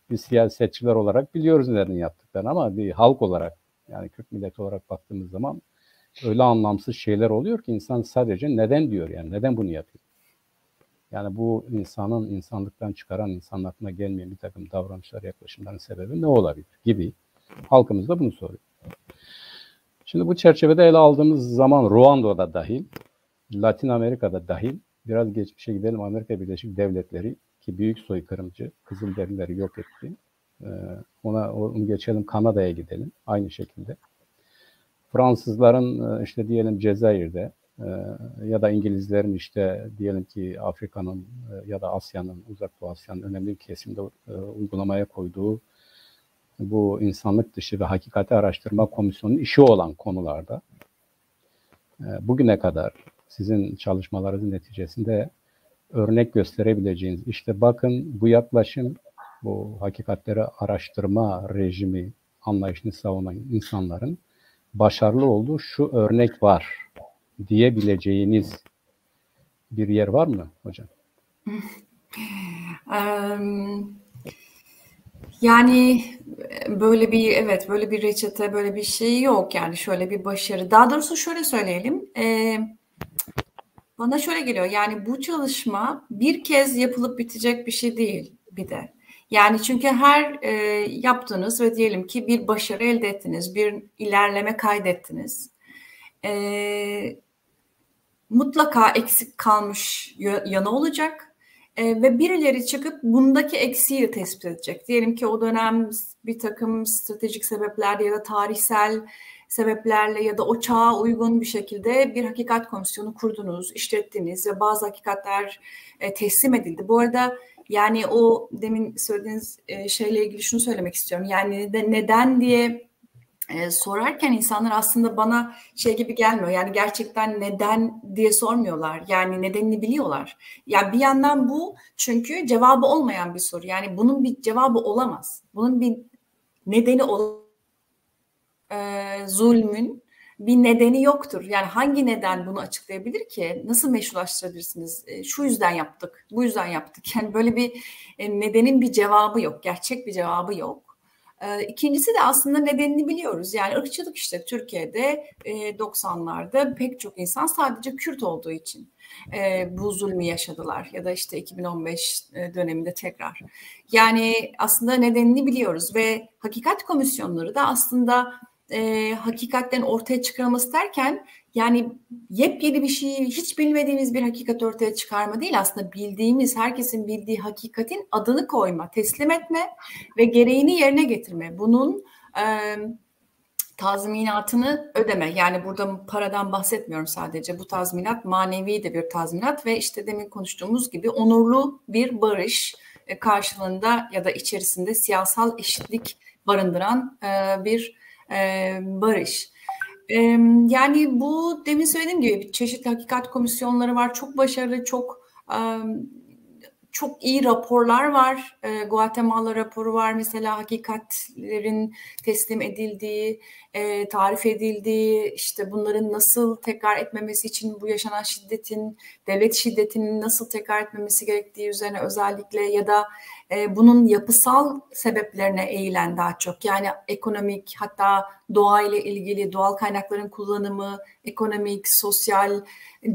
Biz siyasetçiler olarak biliyoruz neden yaptıklarını ama bir halk olarak yani Kürt milleti olarak baktığımız zaman öyle anlamsız şeyler oluyor ki insan sadece neden diyor yani neden bunu yapıyor? Yani bu insanın insanlıktan çıkaran, insanın aklına gelmeyen bir takım davranışlar, yaklaşımların sebebi ne olabilir gibi halkımız da bunu soruyor. Şimdi bu çerçevede ele aldığımız zaman Ruanda'da dahil, Latin Amerika'da dahil, biraz geçmişe gidelim Amerika Birleşik Devletleri ki büyük soykırımcı, Kızılderilileri yok etti. Onu geçelim Kanada'ya gidelim aynı şekilde. Fransızların işte diyelim Cezayir'de ya da İngilizlerin işte diyelim ki Afrika'nın ya da Asya'nın, Uzak Doğu Asya'nın önemli bir kesimde uygulamaya koyduğu bu insanlık dışı ve hakikati araştırma komisyonunun işi olan konularda bugüne kadar sizin çalışmalarınızın neticesinde örnek gösterebileceğiniz işte bakın bu yaklaşım bu hakikatleri araştırma rejimi anlayışını savunan insanların başarılı olduğu şu örnek var diyebileceğiniz bir yer var mı hocam? Yani böyle bir reçete, böyle bir şey yok yani şöyle bir başarı. Daha doğrusu şöyle söyleyelim. Bana şöyle geliyor yani bu çalışma bir kez yapılıp bitecek bir şey değil bir de. Yani çünkü her yaptığınız ve diyelim ki bir başarı elde ettiniz, bir ilerleme kaydettiniz. Mutlaka eksik kalmış yanı olacak. Ve birileri çıkıp bundaki eksiği tespit edecek. Diyelim ki o dönem bir takım stratejik sebeplerle ya da tarihsel sebeplerle ya da o çağa uygun bir şekilde bir hakikat komisyonu kurdunuz, işlettiniz ve bazı hakikatler teslim edildi. Bu arada yani o demin söylediğiniz şeyle ilgili şunu söylemek istiyorum. Yani neden diye sorarken insanlar aslında bana şey gibi gelmiyor. Yani gerçekten neden diye sormuyorlar. Yani nedenini biliyorlar. Yani bir yandan bu çünkü cevabı olmayan bir soru. Yani bunun bir cevabı olamaz. Bunun bir nedeni zulmün bir nedeni yoktur. Yani hangi neden bunu açıklayabilir ki? Nasıl meşrulaştırabilirsiniz? Şu yüzden yaptık, bu yüzden yaptık. Yani böyle bir nedenin bir cevabı yok. Gerçek bir cevabı yok. İkincisi de aslında nedenini biliyoruz. Yani ırkçılık işte Türkiye'de 90'larda pek çok insan sadece Kürt olduğu için bu zulmü yaşadılar. Ya da işte 2015 döneminde tekrar. Yani aslında nedenini biliyoruz ve hakikat komisyonları da aslında hakikatlerin ortaya çıkarılması derken yani yepyeni bir şeyi, hiç bilmediğimiz bir hakikat ortaya çıkarma değil, aslında bildiğimiz, herkesin bildiği hakikatin adını koyma, teslim etme ve gereğini yerine getirme. Bunun tazminatını ödeme. Yani burada paradan bahsetmiyorum sadece. Bu tazminat manevi de bir tazminat ve işte demin konuştuğumuz gibi onurlu bir barış karşılığında ya da içerisinde siyasal eşitlik barındıran bir barış. Yani bu demin söylediğim gibi çeşitli hakikat komisyonları var. Çok başarılı, çok iyi raporlar var. Guatemala raporu var mesela, hakikatlerin teslim edildiği, tarif edildiği, işte bunların nasıl tekrar etmemesi için bu yaşanan şiddetin, devlet şiddetinin nasıl tekrar etmemesi gerektiği üzerine özellikle, ya da bunun yapısal sebeplerine eğilen daha çok. Yani ekonomik, hatta doğayla ilgili, doğal kaynakların kullanımı, ekonomik, sosyal,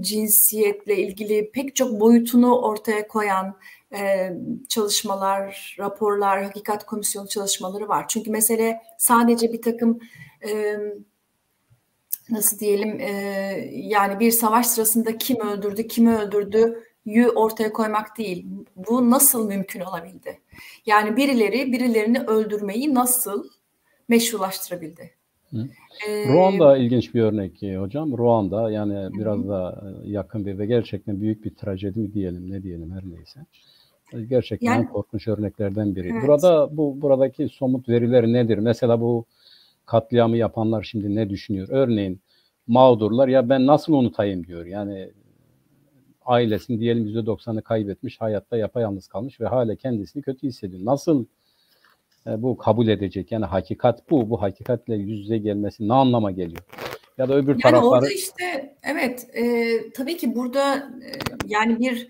cinsiyetle ilgili pek çok boyutunu ortaya koyan çalışmalar, raporlar, hakikat komisyonu çalışmaları var. Çünkü mesele sadece bir takım nasıl diyelim, yani bir savaş sırasında kim öldürdü, kimi öldürdüğü ortaya koymak değil. Bu nasıl mümkün olabildi? Yani birilerini öldürmeyi nasıl meşrulaştırabildi? Ruanda ilginç bir örnek hocam. Ruanda yani biraz da yakın bir ve gerçekten büyük bir trajedi mi diyelim, ne diyelim, her neyse. Gerçekten yani, korkunç örneklerden biri. Evet. Buradaki somut veriler nedir? Mesela bu katliamı yapanlar şimdi ne düşünüyor? Örneğin mağdurlar, ya ben nasıl unutayım diyor. Yani ailesini diyelim %90'ı kaybetmiş, hayatta yapayalnız kalmış ve hala kendisini kötü hissediyor. Nasıl bu kabul edecek? Yani hakikat bu. Bu hakikatle yüz yüze gelmesi ne anlama geliyor? Ya da öbür yani tarafları... orada işte evet, tabii ki burada yani bir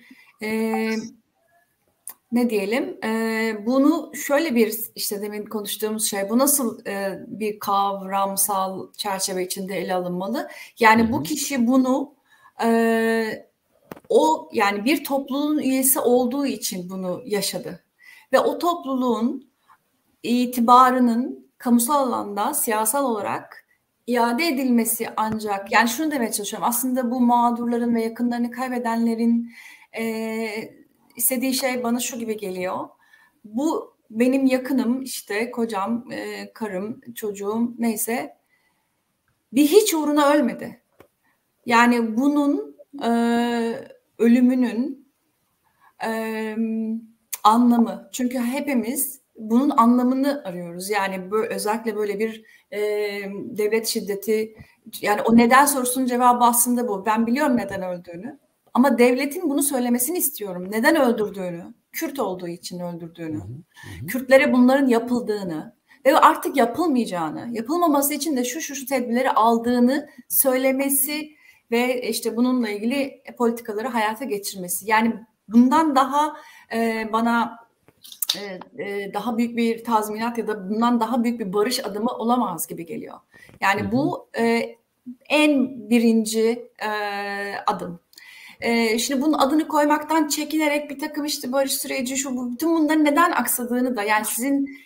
ne diyelim, bunu şöyle bir, işte demin konuştuğumuz şey, bu nasıl bir kavramsal çerçeve içinde ele alınmalı? Yani bu kişi bunu o, yani bir topluluğun üyesi olduğu için bunu yaşadı ve o topluluğun itibarının kamusal alanda siyasal olarak iade edilmesi ancak, yani şunu demeye çalışıyorum, aslında bu mağdurların ve yakınlarını kaybedenlerin istediği şey bana şu gibi geliyor: bu benim yakınım, işte kocam, karım, çocuğum, neyse, bir hiç uğruna ölmedi. Yani bunun ölümünün anlamı, çünkü hepimiz bunun anlamını arıyoruz. Yani böyle, özellikle böyle bir devlet şiddeti, yani o neden sorusunun cevabı aslında bu. Ben biliyorum neden öldüğünü, ama devletin bunu söylemesini istiyorum. Neden öldürdüğünü, Kürt olduğu için öldürdüğünü, Kürtlere bunların yapıldığını ve artık yapılmayacağını, yapılmaması için de şu tedbirleri aldığını söylemesi ve işte bununla ilgili politikaları hayata geçirmesi. Yani bundan daha bana daha büyük bir tazminat ya da bundan daha büyük bir barış adımı olamaz gibi geliyor. Yani bu en birinci adım. Şimdi bunun adını koymaktan çekinerek bir takım işte barış süreci, bütün bunların neden aksadığını da, yani sizin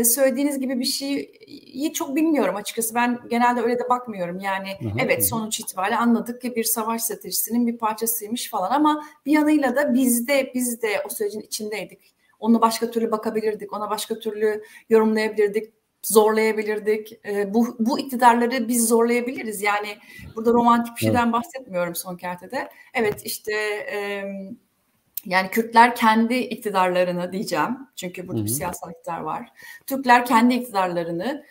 söylediğiniz gibi bir şeyi çok bilmiyorum açıkçası. Ben genelde öyle de bakmıyorum. Yani evet, sonuç itibariyle anladık ki bir savaş stratejisinin bir parçasıymış falan, ama bir yanıyla da biz de o sürecin içindeydik. Ona başka türlü bakabilirdik, ona başka türlü yorumlayabilirdik, zorlayabilirdik. Bu iktidarları biz zorlayabiliriz. Yani burada romantik bir şeyden bahsetmiyorum son kertede. Evet, işte yani Kürtler kendi iktidarlarını diyeceğim, çünkü burada bir siyasal iktidar var. Türkler kendi iktidarlarını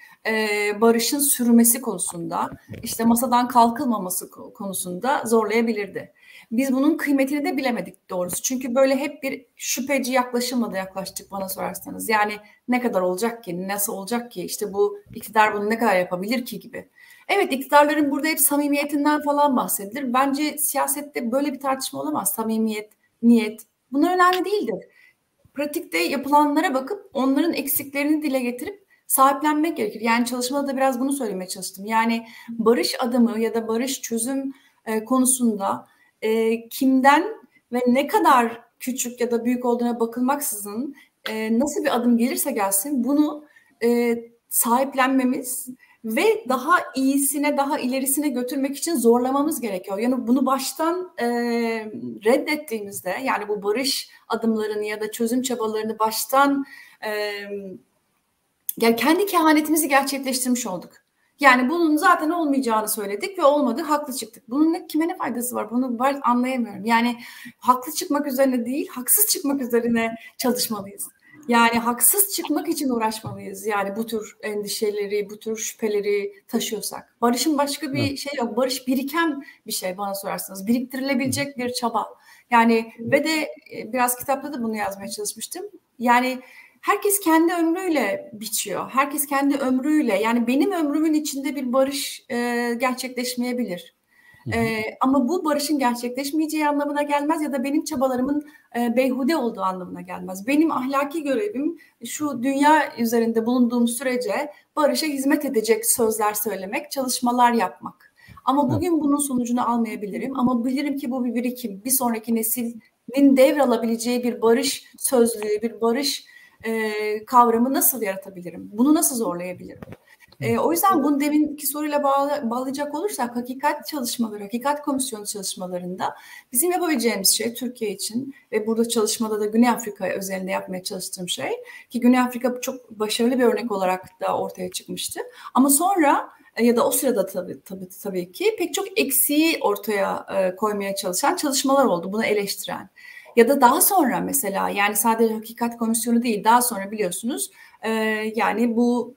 barışın sürmesi konusunda, işte masadan kalkılmaması konusunda zorlayabilirdi. Biz bunun kıymetini de bilemedik doğrusu. Çünkü böyle hep bir şüpheci yaklaşımla da yaklaştık bana sorarsanız. Yani ne kadar olacak ki, nasıl olacak ki, işte bu iktidar bunu ne kadar yapabilir ki gibi. Evet, iktidarların burada hep samimiyetinden falan bahsedilir. Bence siyasette böyle bir tartışma olamaz. Samimiyet, niyet, bunlar önemli değildir. Pratikte yapılanlara bakıp onların eksiklerini dile getirip sahiplenmek gerekir. Yani çalışmada da biraz bunu söylemeye çalıştım. Yani barış adımı ya da barış çözüm konusunda kimden ve ne kadar küçük ya da büyük olduğuna bakılmaksızın nasıl bir adım gelirse gelsin bunu sahiplenmemiz ve daha iyisine, daha ilerisine götürmek için zorlamamız gerekiyor. Yani bunu baştan reddettiğimizde, yani bu barış adımlarını ya da çözüm çabalarını baştan yani kendi kehanetimizi gerçekleştirmiş olduk. Yani bunun zaten olmayacağını söyledik ve olmadı, haklı çıktık. Bunun kime ne faydası var? Bunu ben anlayamıyorum. Yani haklı çıkmak üzerine değil, haksız çıkmak üzerine çalışmalıyız. Yani haksız çıkmak için uğraşmalıyız. Yani bu tür endişeleri, bu tür şüpheleri taşıyorsak. Barışın başka bir şey yok. Barış biriken bir şey bana sorarsanız. Biriktirilebilecek bir çaba. Yani ve de biraz kitapta da bunu yazmaya çalışmıştım. Yani herkes kendi ömrüyle biçiyor. Herkes kendi ömrüyle, yani benim ömrümün içinde bir barış gerçekleşmeyebilir. Ama bu barışın gerçekleşmeyeceği anlamına gelmez ya da benim çabalarımın beyhude olduğu anlamına gelmez. Benim ahlaki görevim şu dünya üzerinde bulunduğum sürece barışa hizmet edecek sözler söylemek, çalışmalar yapmak. Ama bugün bunun sonucunu almayabilirim. Ama bilirim ki bu bir birikim. Bir sonraki neslin devralabileceği bir barış sözlüğü, bir barış kavramı nasıl yaratabilirim? Bunu nasıl zorlayabilirim? O yüzden bunu deminki soruyla bağlayacak olursak hakikat çalışmaları, hakikat komisyonu çalışmalarında bizim yapabileceğimiz şey Türkiye için ve burada çalışmada da Güney Afrika özelinde yapmaya çalıştığım şey ki Güney Afrika çok başarılı bir örnek olarak da ortaya çıkmıştı. Ama sonra ya da o sırada tabii ki pek çok eksiği ortaya koymaya çalışan çalışmalar oldu, bunu eleştiren. Ya da daha sonra mesela, yani sadece hakikat komisyonu değil, daha sonra biliyorsunuz yani bu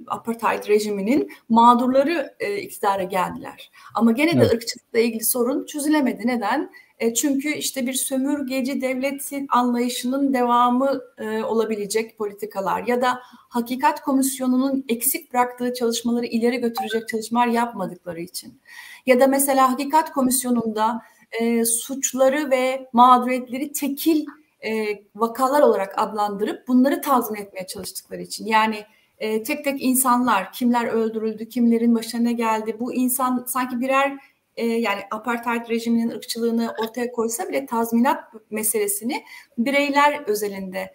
apartheid rejiminin mağdurları iktidara geldiler. Ama gene de ırkçılıkla ilgili sorun çözülemedi. Neden? Çünkü işte bir sömürgeci devletin anlayışının devamı olabilecek politikalar ya da hakikat komisyonunun eksik bıraktığı çalışmaları ileri götürecek çalışmalar yapmadıkları için. Ya da mesela hakikat komisyonunda suçları ve mağduriyetleri tekil vakalar olarak adlandırıp bunları tazmin etmeye çalıştıkları için. Yani tek tek insanlar, kimler öldürüldü, kimlerin başına ne geldi, bu insan sanki birer yani apartheid rejiminin ırkçılığını ortaya koysa bile tazminat meselesini bireyler özelinde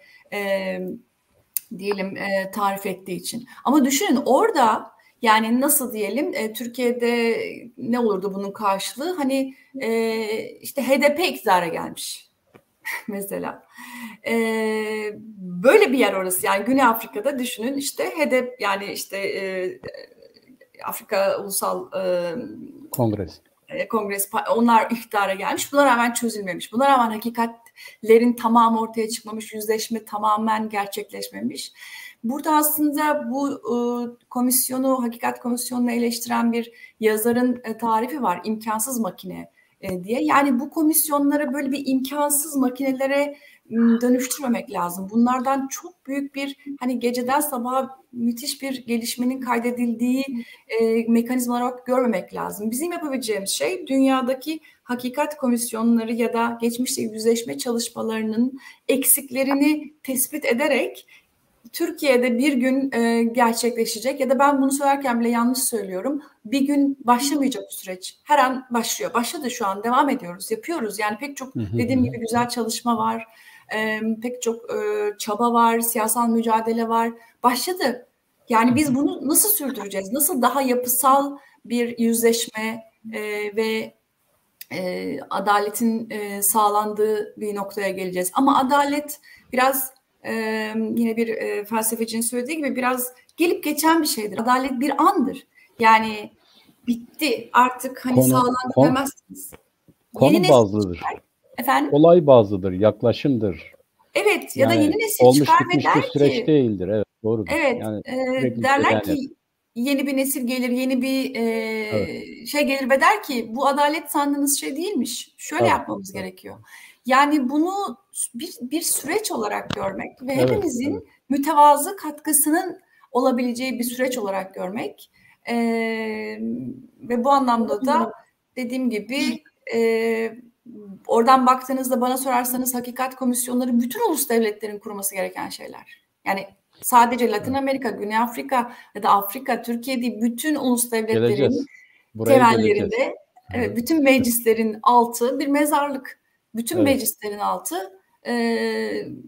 diyelim tarif ettiği için. Ama düşünün orada, yani nasıl diyelim, Türkiye'de ne olurdu bunun karşılığı? Hani işte HDP iktidara gelmiş mesela. Böyle bir yer orası, yani Güney Afrika'da düşünün, işte HDP, yani işte Afrika Ulusal Kongresi, onlar iktidara gelmiş. Buna rağmen çözülmemiş. Buna rağmen hakikatlerin tamamı ortaya çıkmamış, yüzleşme tamamen gerçekleşmemiş. Burada aslında bu komisyonu, hakikat komisyonunu eleştiren bir yazarın tarifi var, imkansız makine diye. Yani bu komisyonları böyle bir imkansız makinelere dönüştürmemek lazım. Bunlardan çok büyük bir, hani geceden sabaha müthiş bir gelişmenin kaydedildiği mekanizma olarak görmemek lazım. Bizim yapabileceğimiz şey dünyadaki hakikat komisyonları ya da geçmişte yüzleşme çalışmalarının eksiklerini tespit ederek Türkiye'de bir gün gerçekleşecek ya da ben bunu söylerken bile yanlış söylüyorum. Bir gün başlamayacak bu süreç. Her an başlıyor. Başladı şu an. Devam ediyoruz. Yapıyoruz. Yani pek çok dediğim gibi güzel çalışma var. Pek çok çaba var. Siyasal mücadele var. Başladı. Yani biz bunu nasıl sürdüreceğiz? Nasıl daha yapısal bir yüzleşme ve adaletin sağlandığı bir noktaya geleceğiz? Ama adalet biraz yine bir felsefecinin söylediği gibi biraz gelip geçen bir şeydir. Adalet bir andır. Yani bitti artık, hani sağlandı demezsiniz. Konu bazlıdır. Efendim? Olay bazlıdır, yaklaşımdır. Evet, ya da yeni nesil olmuş çıkar bitmiş ve der bir süreç ki, değildir. Evet, doğrudur. evet, Yani derler ki yeni bir nesil gelir, yeni bir şey gelir ve der ki bu adalet sandığınız şey değilmiş. Şöyle yapmamız gerekiyor. Yani bunu bir süreç olarak görmek ve hepimizin mütevazı katkısının olabileceği bir süreç olarak görmek ve bu anlamda da dediğim gibi oradan baktığınızda bana sorarsanız hakikat komisyonları bütün ulus devletlerin kurması gereken şeyler. Yani sadece Latin Amerika, Güney Afrika ya da Afrika, Türkiye değil, bütün ulus devletlerin temellerinde, evet, bütün meclislerin altı bir mezarlık. Bütün meclislerin altı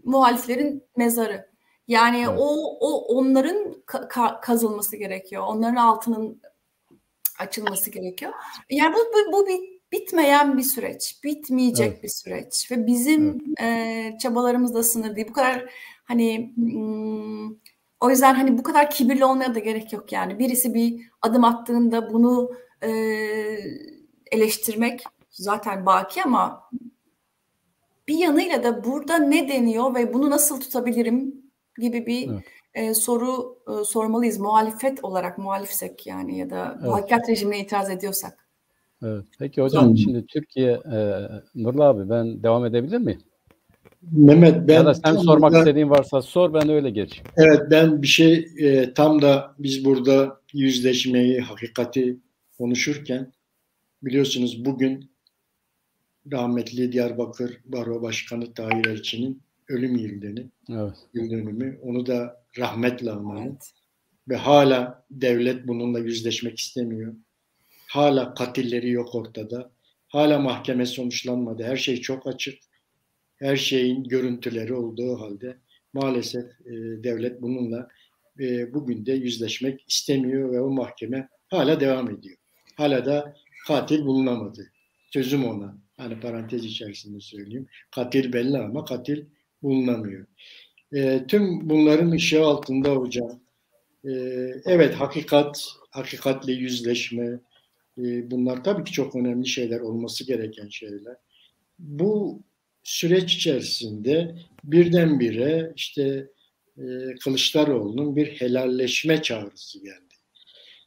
muhaliflerin mezarı. Yani Evet. o onların kazılması gerekiyor. Onların altının açılması gerekiyor. Yani bu bitmeyen bir süreç, bitmeyecek Evet. bir süreç ve bizim çabalarımız da sınırlı değil. Bu kadar hani o yüzden hani bu kadar kibirli olmaya da gerek yok yani. Birisi bir adım attığında bunu eleştirmek zaten baki ama bir yanıyla da burada ne deniyor ve bunu nasıl tutabilirim gibi bir soru sormalıyız. Muhalefet olarak muhalifsek yani ya da bu hakikat rejimine itiraz ediyorsak. Evet. Peki hocam şimdi Türkiye, Nurullah abi ben devam edebilir miyim? Mehmet ben ya da sen sormak istediğin varsa sor, ben öyle geç. Evet, ben bir şey tam da biz burada yüzleşmeyi, hakikati konuşurken biliyorsunuz bugün rahmetli Diyarbakır Baro Başkanı Tahir Elçi'nin ölüm yıl dönümü. Onu da rahmetle analım. Ve hala devlet bununla yüzleşmek istemiyor. Hala katilleri yok ortada. Hala mahkeme sonuçlanmadı. Her şey çok açık. Her şeyin görüntüleri olduğu halde maalesef devlet bununla bugün de yüzleşmek istemiyor ve o mahkeme hala devam ediyor. Hala da katil bulunamadı. Sözüm ona. Hani parantez içerisinde söyleyeyim. Katil belli ama katil bulunamıyor. Tüm bunların ışığı altında hocam. Evet, hakikatle yüzleşme, bunlar tabii ki çok önemli şeyler, olması gereken şeyler. Bu süreç içerisinde birdenbire işte Kılıçdaroğlu'nun bir helalleşme çağrısı geldi.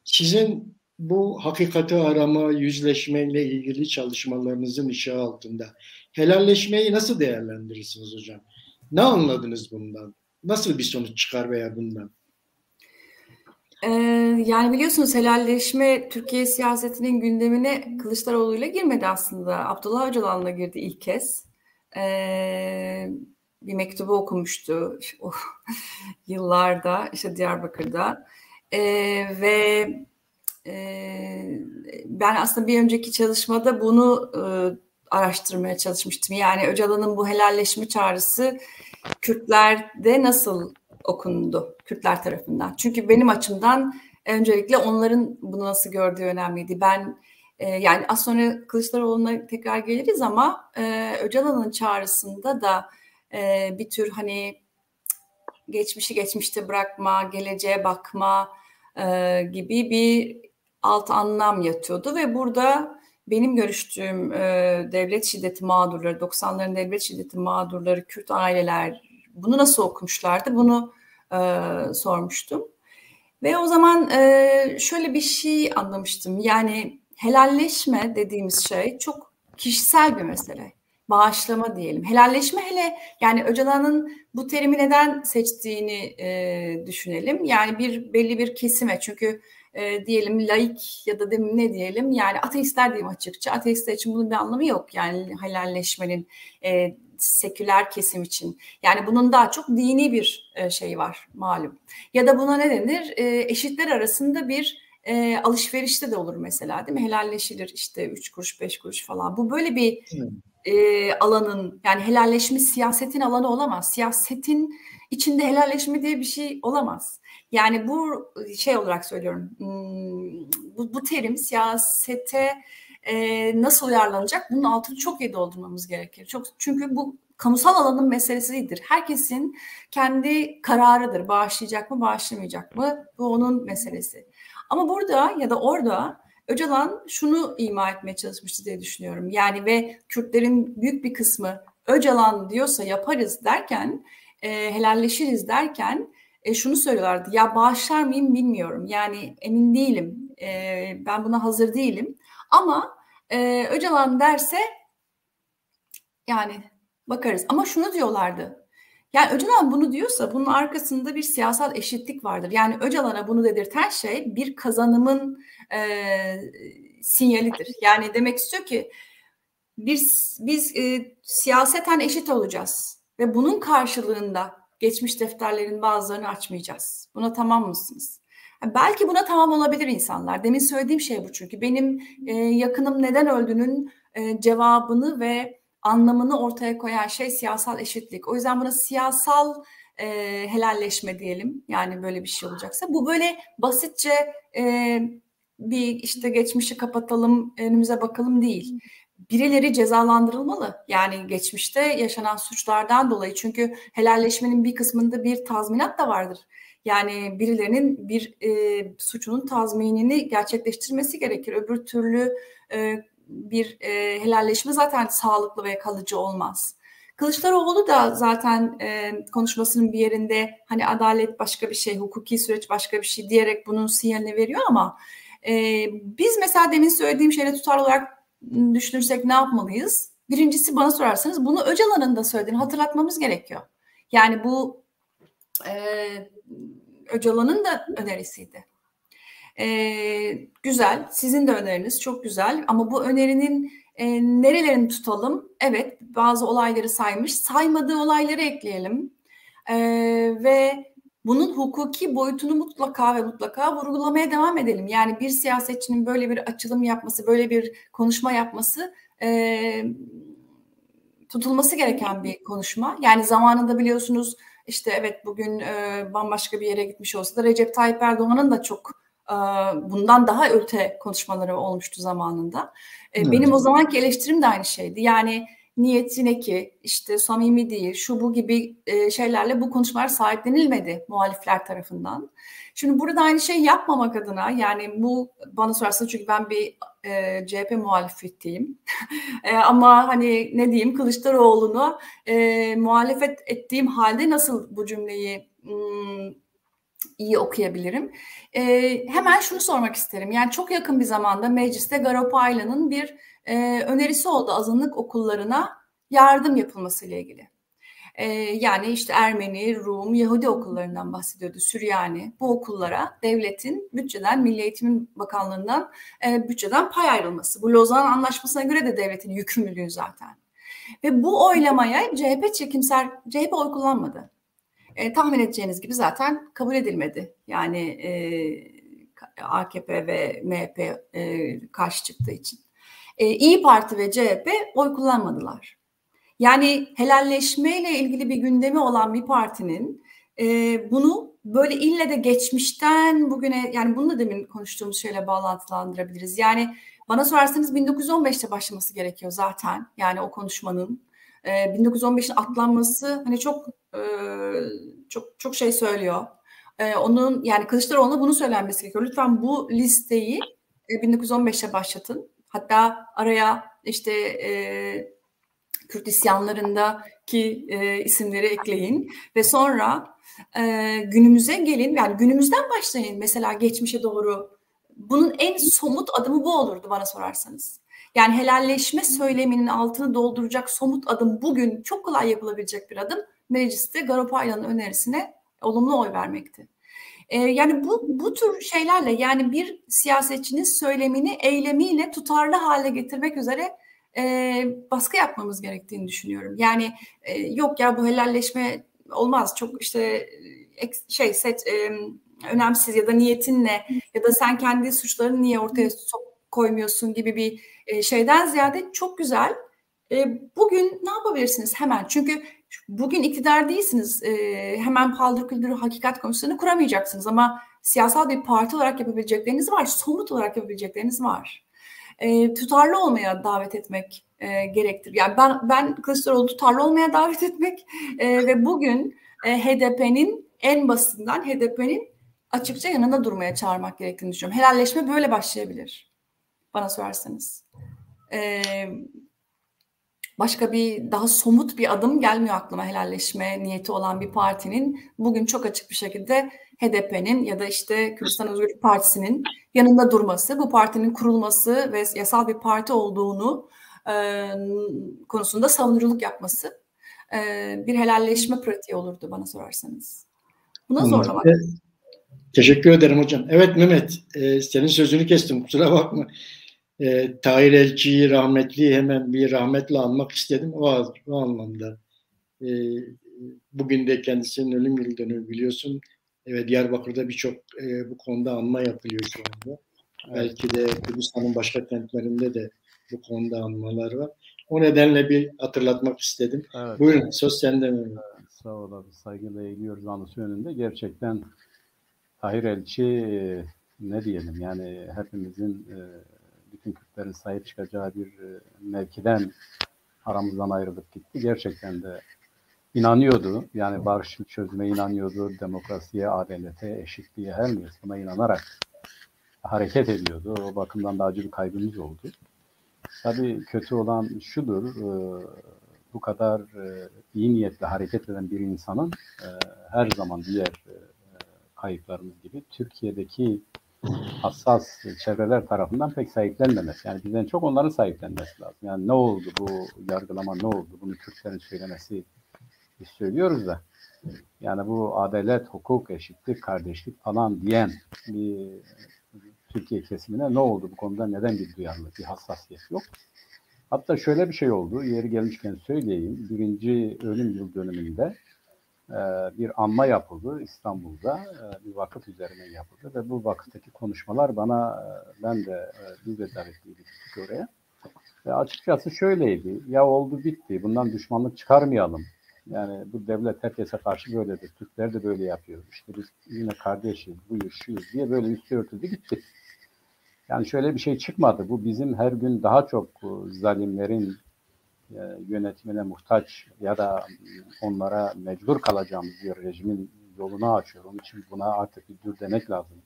Sizin bu hakikati arama, yüzleşmeyle ilgili çalışmalarınızın ışığı altında helalleşmeyi nasıl değerlendirirsiniz hocam? Ne anladınız bundan? Nasıl bir sonuç çıkar veya bundan? Yani biliyorsunuz helalleşme Türkiye siyasetinin gündemine Kılıçdaroğlu'yla girmedi aslında. Abdullah Öcalan'la girdi ilk kez. Bir mektubu okumuştu o yıllarda işte Diyarbakır'da. Ve ben aslında bir önceki çalışmada bunu araştırmaya çalışmıştım. Yani Öcalan'ın bu helalleşme çağrısı Kürtlerde nasıl okundu Kürtler tarafından? Çünkü benim açımdan öncelikle onların bunu nasıl gördüğü önemliydi. Ben yani az sonra Kılıçdaroğlu'na tekrar geliriz ama Öcalan'ın çağrısında da bir tür hani geçmişi geçmişte bırakma, geleceğe bakma gibi bir alt anlam yatıyordu ve burada benim görüştüğüm devlet şiddeti mağdurları, 90'ların devlet şiddeti mağdurları, Kürt aileler bunu nasıl okumuşlardı? Bunu sormuştum. Ve o zaman şöyle bir şey anlamıştım. Yani helalleşme dediğimiz şey çok kişisel bir mesele. Bağışlama diyelim. Helalleşme hele yani Öcalan'ın bu terimi neden seçtiğini düşünelim. Yani belli bir kesime çünkü diyelim laik ya da ne diyelim yani ateistler diyeyim açıkça. Ateistler için bunun bir anlamı yok yani helalleşmenin seküler kesim için. Yani bunun daha çok dini bir şey var malum. Ya da buna ne denir? Eşitler arasında bir alışverişte de olur mesela değil mi? Helalleşilir işte 3 kuruş 5 kuruş falan. Bu böyle bir alanın yani helalleşme siyasetin alanı olamaz. Siyasetin içinde helalleşme diye bir şey olamaz. Yani bu şey olarak söylüyorum. Bu terim siyasete nasıl uyarlanacak? Bunun altını çok iyi doldurmamız gerekir. Çünkü bu kamusal alanın meselesidir. Herkesin kendi kararıdır. Bağışlayacak mı, bağışlamayacak mı? Bu onun meselesi. Ama burada ya da orada Öcalan şunu ima etmeye çalışmıştı diye düşünüyorum. Yani ve Kürtlerin büyük bir kısmı Öcalan diyorsa yaparız derken, helalleşiriz derken şunu söylüyorlardı. Ya bağışlar mıyım bilmiyorum. Yani emin değilim. Ben buna hazır değilim. Ama Öcalan derse yani bakarız. Ama şunu diyorlardı. Yani Öcalan bunu diyorsa bunun arkasında bir siyasal eşitlik vardır. Yani Öcalan'a bunu dedirten şey bir kazanımın sinyalidir. Yani demek istiyor ki biz siyaseten eşit olacağız ve bunun karşılığında geçmiş defterlerin bazılarını açmayacağız. Buna tamam mısınız? Belki buna tamam olabilir insanlar. Demin söylediğim şey bu çünkü. Benim yakınım neden öldüğünün cevabını ve anlamını ortaya koyan şey siyasal eşitlik. O yüzden buna siyasal helalleşme diyelim. Yani böyle bir şey olacaksa. Bu böyle basitçe bir işte geçmişi kapatalım, önümüze bakalım değil. Birileri cezalandırılmalı. Yani geçmişte yaşanan suçlardan dolayı. Çünkü helalleşmenin bir kısmında bir tazminat da vardır. Yani birilerinin bir suçunun tazminini gerçekleştirmesi gerekir. Öbür türlü bir helalleşme zaten sağlıklı ve kalıcı olmaz. Kılıçdaroğlu da zaten konuşmasının bir yerinde hani adalet başka bir şey, hukuki süreç başka bir şey diyerek bunun sinyalini veriyor ama biz mesela demin söylediğim şeyle tutarlı olarak düşünürsek ne yapmalıyız? Birincisi bana sorarsanız bunu Öcalan'ın da söylediğini hatırlatmamız gerekiyor. Yani bu Öcalan'ın da önerisiydi. Güzel, sizin de öneriniz çok güzel ama bu önerinin nerelerini tutalım? Evet, bazı olayları saymış, saymadığı olayları ekleyelim ve bunun hukuki boyutunu mutlaka ve mutlaka vurgulamaya devam edelim. Yani bir siyasetçinin böyle bir açılım yapması, böyle bir konuşma yapması tutulması gereken bir konuşma. Yani zamanında biliyorsunuz işte evet bugün bambaşka bir yere gitmiş olsa da Recep Tayyip Erdoğan'ın da çok bundan daha öte konuşmaları olmuştu zamanında. Evet. Benim o zamanki eleştirim de aynı şeydi. Yani niyetine ki işte samimi değil, şu bu gibi şeylerle bu konuşmalar sahiplenilmedi muhalifler tarafından. Şimdi burada aynı şey yapmamak adına yani bu bana sorarsanız çünkü ben bir CHP muhalefetiyim. Ama hani ne diyeyim Kılıçdaroğlu'nu muhalefet ettiğim halde nasıl bu cümleyi iyi okuyabilirim? Hemen şunu sormak isterim. Yani çok yakın bir zamanda mecliste Garopaylan'ın bir önerisi oldu azınlık okullarına yardım yapılması ile ilgili. Yani işte Ermeni, Rum, Yahudi okullarından bahsediyordu, Süryani. Bu okullara devletin bütçeden, Milli Eğitim Bakanlığı'ndan bütçeden pay ayrılması. Bu Lozan Anlaşması'na göre de devletin yükümlülüğü zaten. Ve bu oylamaya CHP oy kullanmadı. Tahmin edeceğiniz gibi zaten kabul edilmedi. Yani AKP ve MHP karşı çıktığı için. İYİ Parti ve CHP oy kullanmadılar. Yani helalleşmeyle ilgili bir gündemi olan bir partinin bunu böyle ille de geçmişten bugüne yani bunu da demin konuştuğumuz şeyle bağlantılandırabiliriz. Yani bana sorarsanız 1915'te başlaması gerekiyor zaten. Yani o konuşmanın 1915'in atlanması hani çok şey söylüyor. Onun yani Kılıçdaroğlu'na bunu söylenmesi gerekiyor. Lütfen bu listeyi 1915'e başlatın. Hatta araya işte Kürt isyanlarındaki isimleri ekleyin ve sonra günümüze gelin. Yani günümüzden başlayın mesela geçmişe doğru. Bunun en somut adımı bu olurdu bana sorarsanız. Yani helalleşme söyleminin altını dolduracak somut adım bugün çok kolay yapılabilecek bir adım. Mecliste Garopaylan'ın önerisine olumlu oy vermekti. Yani bu tür şeylerle yani bir siyasetçinin söylemini eylemiyle tutarlı hale getirmek üzere baskı yapmamız gerektiğini düşünüyorum. Yani yok ya bu helalleşme olmaz çok işte önemsiz ya da niyetin ne ya da sen kendi suçlarını niye ortaya koymuyorsun gibi bir şeyden ziyade çok güzel. Bugün ne yapabilirsiniz hemen? Çünkü bugün iktidar değilsiniz. Hemen paldır küldür hakikat komisyonu kuramayacaksınız ama siyasal bir parti olarak yapabilecekleriniz var. Somut olarak yapabilecekleriniz var. Tutarlı olmaya davet etmek gerektir. Yani ben Kılıçdaroğlu tutarlı olmaya davet etmek ve bugün HDP'nin en basitinden HDP'nin açıkça yanında durmaya çağırmak gerektiğini düşünüyorum. Helalleşme böyle başlayabilir. Bana sorarsanız. Başka bir daha somut bir adım gelmiyor aklıma helalleşme niyeti olan bir partinin bugün çok açık bir şekilde HDP'nin ya da işte Kürdistan Özgürlük Partisi'nin yanında durması, bu partinin kurulması ve yasal bir parti olduğunu konusunda savunuculuk yapması bir helalleşme pratiği olurdu bana sorarsanız. Buna zorlamak. Teşekkür ederim hocam. Evet Mehmet, senin sözünü kestim kusura bakma. Tahir Elçi'yi rahmetli hemen bir rahmetle anmak istedim o anlamda. Bugün de kendisinin ölüm yıl dönümü biliyorsun. Evet, Diyarbakır'da birçok bu konuda anma yapılıyor şu anda. Evet. Belki de Kürdistan'ın başka kentlerinde de bu konuda anmalar var. O nedenle bir hatırlatmak istedim. Evet. Buyurun söz sende Mehmet. sağ olalım, saygıyla eğiliyoruz anısı önünde. Gerçekten Tahir Elçi ne diyelim yani hepimizin bütün Kürtlerin sahip çıkacağı bir mevkiden aramızdan ayrılıp gitti. Gerçekten de inanıyordu. Yani barışçıl çözüme inanıyordu. Demokrasiye, adalete, eşitliğe her neyse buna inanarak hareket ediyordu. O bakımdan da acı bir kaybımız oldu. Tabii kötü olan şudur. Bu kadar iyi niyetle hareket eden bir insanın her zaman diğer kayıplarımız gibi Türkiye'deki hassas çevreler tarafından pek sahiplenmemesi. Yani bizden çok onların sahiplenmesi lazım. Yani ne oldu bu yargılama, ne oldu? Bunu Kürtlerin söylemesi, biz söylüyoruz da. Yani bu adalet, hukuk, eşitlik, kardeşlik falan diyen bir Türkiye kesimine ne oldu? Bu konuda neden bir duyarlılık, bir hassasiyet yok? Hatta şöyle bir şey oldu. Yeri gelmişken söyleyeyim. 1. ölüm yıl dönümünde bir anma yapıldı İstanbul'da. Bir vakıf üzerine yapıldı ve bu vakıftaki konuşmalar bana, biz de davetliydik oraya. Ve açıkçası şöyleydi. Ya oldu bitti. Bundan düşmanlık çıkarmayalım. Yani bu devlet herkese karşı böyledir. Türkler de böyle yapıyor. İşte biz yine kardeşiz, buyur, şuyuz diye böyle üstü örtüldü gitti. Yani şöyle bir şey çıkmadı. Bu bizim her gün daha çok zalimlerin yönetimine muhtaç ya da onlara mecbur kalacağımız bir rejimin yolunu açıyor. Onun için buna artık bir dur demek lazım.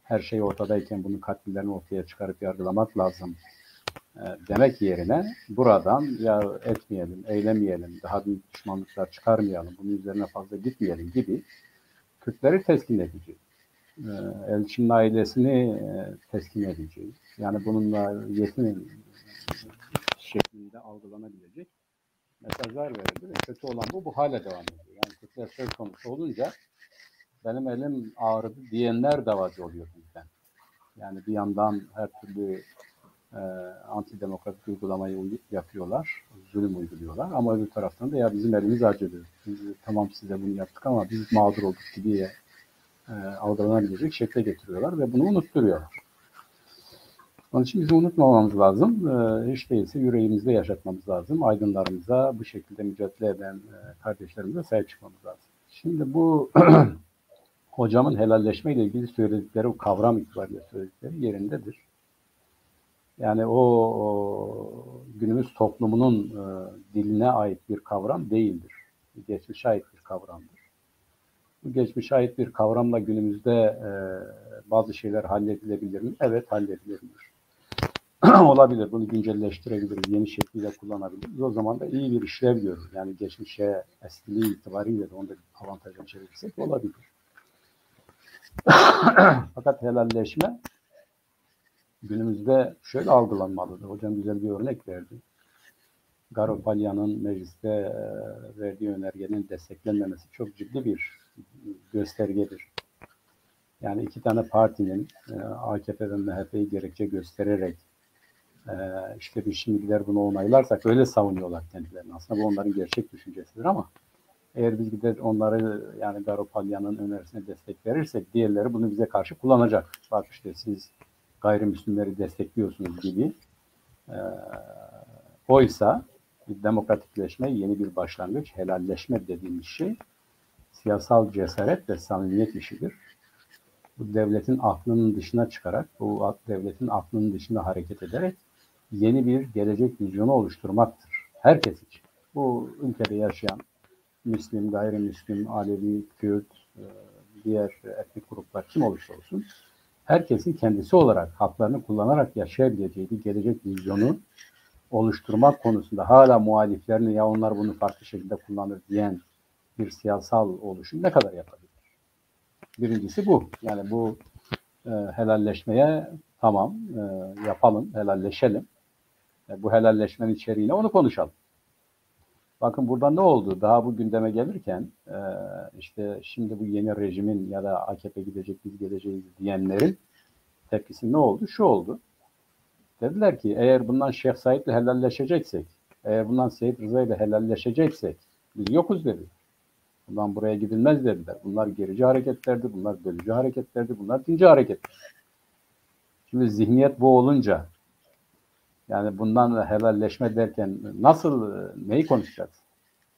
Her şey ortadayken bunun katillerini ortaya çıkarıp yargılamak lazım demek yerine buradan ya etmeyelim, eylemeyelim, daha büyük düşmanlıklar çıkarmayalım, bunun üzerine fazla gitmeyelim gibi Kürtleri teskin edeceğiz. Elçinin ailesini teskin edeceğiz. Yani bununla yetin şeklinde algılanabilecek mesajlar verildi ve kötü olan bu hala devam ediyor. Yani Kürtler söz konusu olunca benim elim ağrıdı diyenler davacı oluyor bizden. Yani bir yandan her türlü antidemokratik uygulamayı yapıyorlar, zulüm uyguluyorlar ama öbür taraftan da ya bizim elimiz acıdı. Biz tamam size bunu yaptık ama biz mağdur olduk gibi algılanabilecek şekle getiriyorlar ve bunu unutturuyorlar. Onun için bizi unutmamamız lazım. Hiç değilse yüreğimizde yaşatmamız lazım. Aydınlarımıza, bu şekilde mücadele eden kardeşlerimize sahip çıkmamız lazım. Şimdi bu hocamın helalleşme ile ilgili söyledikleri, o kavram itibariyle söyledikleri yerindedir. Yani o günümüz toplumunun diline ait bir kavram değildir. Geçmişe ait bir kavramdır. Bu geçmişe ait bir kavramla günümüzde bazı şeyler halledilebilir mi? Evet, halledilebilir. Olabilir, bunu güncelleştirebiliriz, yeni şekliyle kullanabiliriz. O zaman da iyi bir işlev görür. Yani geçmişe eskiliği itibariyle de onu da avantajına çevirirsek olabilir. Fakat helalleşme günümüzde şöyle algılanmalıdır. Hocam güzel bir örnek verdi. Garo Palyan'ın mecliste verdiği önergenin desteklenmemesi çok ciddi bir göstergedir. Yani iki tane partinin AKP ve MHP'yi gerekçe göstererek işte biz şimdiler bunu onaylarsak öyle savunuyorlar kendilerini. Aslında bu onların gerçek düşüncesidir ama eğer biz gider onları yani Garo Palyan'ın önerisine destek verirsek diğerleri bunu bize karşı kullanacak. Bak işte siz gayrimüslimleri destekliyorsunuz gibi. Oysa bir demokratikleşme, yeni bir başlangıç, helalleşme dediğimiz şey siyasal cesaret ve samimiyet işidir. Bu devletin aklının dışına çıkarak, bu devletin aklının dışında hareket ederek yeni bir gelecek vizyonu oluşturmaktır. Herkes için. Bu ülkede yaşayan Müslim, gayrimüslim, Alevi, Kürt, diğer etnik gruplar kim olursa olsun herkesin kendisi olarak haklarını kullanarak yaşayabileceği bir gelecek vizyonu oluşturmak konusunda hala muhaliflerini ya onlar bunu farklı şekilde kullanır diyen bir siyasal oluşum ne kadar yapabilir? Birincisi bu. Yani bu helalleşmeye tamam yapalım, helalleşelim. Bu helalleşmenin içeriğine onu konuşalım. Bakın burada ne oldu? Daha bu gündeme gelirken işte şimdi bu yeni rejimin ya da AKP gidecek biz geleceğiz diyenlerin tepkisi ne oldu? Şu oldu. Dediler ki eğer bundan Şeyh Said'le helalleşeceksek, eğer bundan Seyit Rıza ile helalleşeceksek biz yokuz dedi. Bundan buraya gidilmez dediler. Bunlar gerici hareketlerdi, bunlar bölücü hareketlerdi, bunlar dinci hareketler. Şimdi zihniyet bu olunca yani bundan helalleşme derken nasıl, neyi konuşacağız?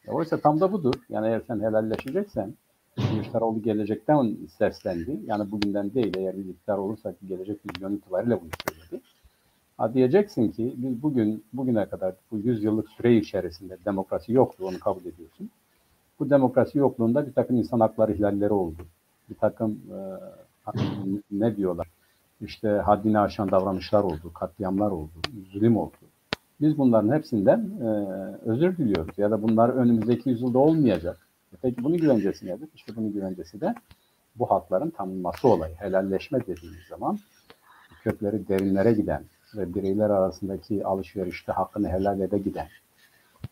Oysa tam da budur. Yani eğer sen helalleşeceksen, Kılıçdaroğlu gelecekten seslendi. Yani bugünden değil, eğer bir iktidar olursa ki gelecek vizyon itibariyle bunu söyledi. Diyeceksin ki biz bugüne kadar bu 100 yıllık süre içerisinde demokrasi yoktu, onu kabul ediyorsun. Bu demokrasi yokluğunda bir takım insan hakları ihlalleri oldu. Bir takım ne diyorlar? İşte haddini aşan davranışlar oldu, katliamlar oldu, zulüm oldu. Biz bunların hepsinden özür diliyoruz ya da bunlar önümüzdeki yüzyılda olmayacak. Peki bunun güvencesi nedir? İşte bunun güvencesi de bu hakların tanınması olayı. Helalleşme dediğimiz zaman kökleri derinlere giden ve bireyler arasındaki alışverişte hakkını helal ede giden.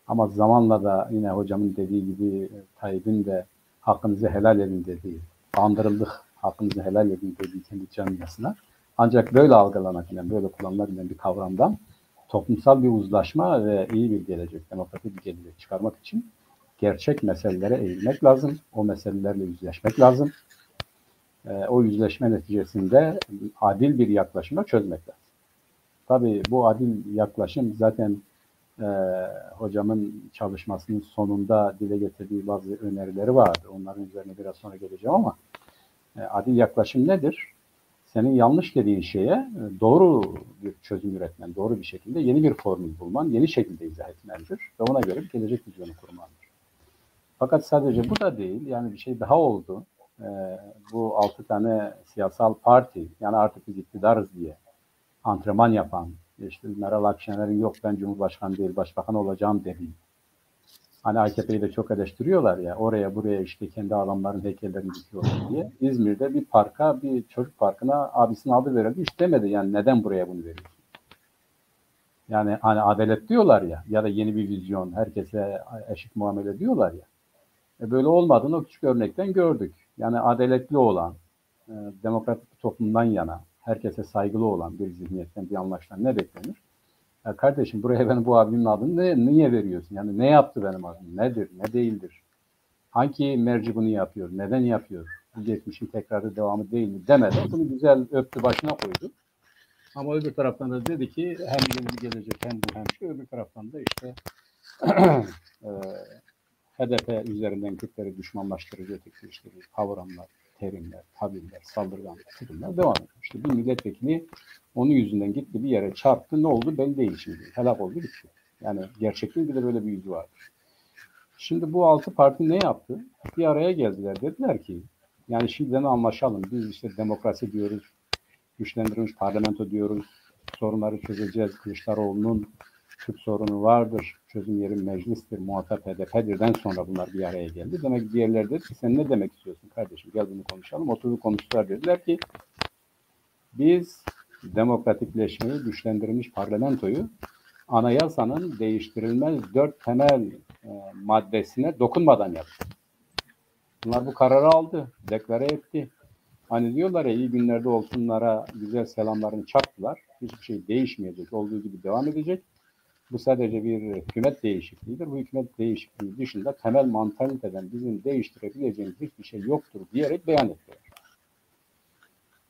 Ama zamanla da yine hocamın dediği gibi Tayyip'in de hakkınızı helal edin dediği, andırıldık hakkınızı helal edin dediği kendi camiasına. Ancak böyle algılanabilen, böyle kullanılabilen bir kavramdan toplumsal bir uzlaşma ve iyi bir gelecek, demokratik bir gelecek çıkarmak için gerçek meselelere eğilmek lazım. O meselelerle yüzleşmek lazım. O yüzleşme neticesinde adil bir yaklaşımla çözmek lazım. Tabii bu adil yaklaşım zaten hocamın çalışmasının sonunda dile getirdiği bazı önerileri vardı. Onların üzerine biraz sonra geleceğim ama adil yaklaşım nedir? Senin yanlış dediğin şeye doğru bir çözüm üretmen, doğru bir şekilde yeni bir formül bulman, yeni şekilde izah etmendir ve ona göre bir gelecek vizyonu kurmandır. Fakat sadece bu da değil, yani bir şey daha oldu. Bu 6 tane siyasal parti, yani artık biz iktidarız diye antrenman yapan, işte Meral Akşener'in yok ben Cumhurbaşkanı değil Başbakan olacağım dediği. Hani AKP'yi de çok eleştiriyorlar ya, oraya buraya işte kendi adamların heykellerini dikiyorlar diye. İzmir'de bir parka, bir çocuk parkına abisinin adı verildi, hiç demedi yani neden buraya bunu veriyorsun? Yani hani adalet diyorlar ya da yeni bir vizyon, herkese eşit muamele diyorlar ya. Böyle olmadığını o küçük örnekten gördük. Yani adaletli olan, demokratik bir toplumdan yana, herkese saygılı olan bir zihniyetten, bir anlayıştan ne beklenir? Ya kardeşim buraya ben bu abimin adını niye veriyorsun? Yani ne yaptı benim adım? Nedir, ne değildir? Hangi merci bunu yapıyor? Neden yapıyor? Bu geçmişin tekrarı devamı değil mi? Demeden bunu güzel öptü başına koydu. Ama öbür taraftan da dedi ki hem yeni bir gelecek hem bu hem şu. Öbür taraftan da işte HDP üzerinden Kürtleri düşmanlaştırıcı ötekileştirici kavramlar, terimler, tabirler, saldırgan tutumlar devam ediyor. İşte bir milletvekili onun yüzünden gitti bir yere çarptı, ne oldu belli değil şimdi. Helak oldu gitti. Yani gerçekten bir de böyle bir yüzü vardır. Şimdi bu 6 parti ne yaptı? Bir araya geldiler. Dediler ki yani şimdiden anlaşalım. Biz işte demokrasi diyoruz, güçlendirilmiş parlamento diyoruz, sorunları çözeceğiz. Kılıçdaroğlu'nun Kürt sorunu vardır, çözüm yeri meclistir, muhatap HDP'dirden sonra bunlar bir araya geldi. Demek ki diğerleri dedi ki sen ne demek istiyorsun kardeşim, gel bunu konuşalım. Oturup konuştular, dediler ki biz demokratikleşmeyi, güçlendirilmiş parlamentoyu anayasanın değiştirilmez 4 temel maddesine dokunmadan yaptı. Bunlar bu kararı aldı, deklare etti. Hani diyorlar ya iyi günlerde olsunlara güzel selamlarını çaktılar. Hiçbir şey değişmeyecek, olduğu gibi devam edecek. Bu sadece bir hükümet değişikliğidir. Bu hükümet değişikliği dışında temel mantaliteden bizim değiştirebileceğimiz hiçbir şey yoktur diyerek beyan ettiler.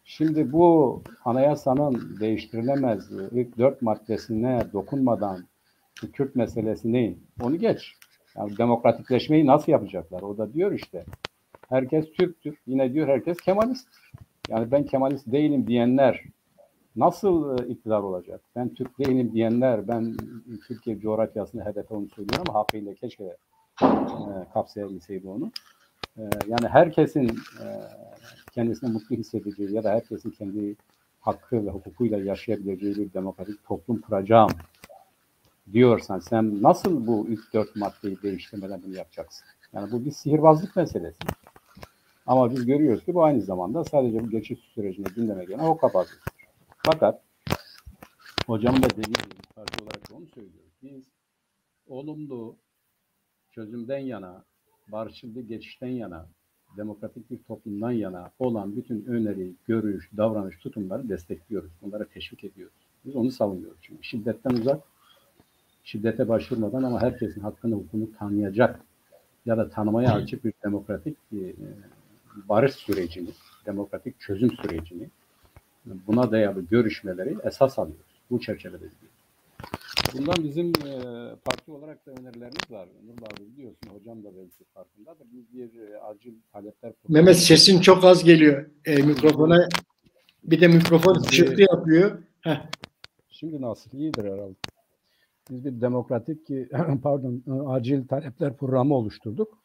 Şimdi bu anayasanın değiştirilemez ilk 4 maddesine dokunmadan Kürt meselesini onu geç. Yani demokratikleşmeyi nasıl yapacaklar? O da diyor işte herkes Türktür. Yine diyor herkes Kemalisttir. Yani ben Kemalist değilim diyenler nasıl iktidar olacak? Ben Türk değilim diyenler, ben Türkiye coğrafyasında HDP onu söylüyor ama hakkıyla keşke kapsayabilseydi onu. Yani herkesin kendisini mutlu hissedeceği ya da herkesin kendi hakkı ve hukukuyla yaşayabileceği bir demokratik toplum kuracağım diyorsan sen nasıl bu ilk 4 maddeyi değiştirmeden bunu yapacaksın? Yani bu bir sihirbazlık meselesi. Ama biz görüyoruz ki bu aynı zamanda sadece bu geçiş sürecinde gündeme gelen hokkabazlıktır. Fakat hocam da dediği gibi parti olarak onu söylüyoruz. Biz olumlu çözümden yana, barışçıl bir geçişten yana, demokratik bir toplumdan yana olan bütün öneri, görüş, davranış, tutumları destekliyoruz. Bunlara teşvik ediyoruz. Biz onu savunuyoruz. Çünkü şiddetten uzak, şiddete başvurmadan ama herkesin hakkını, hukukunu tanıyacak ya da tanımaya açık bir demokratik barış sürecini, demokratik çözüm sürecini buna dayalı görüşmeleri esas alıyoruz. Bu çerçevede gidiyoruz. Bundan bizim parti olarak da önerilerimiz var. Nurullah abi biliyorsun, hocam da belki farkındadır. Biz bir acil talepler... Mehmet sesin çok az geliyor. Mikrofona bir de mikrofon çıktı yapıyor. Heh. Şimdi nasıl? İyidir herhalde. Biz bir demokratik acil talepler programı oluşturduk.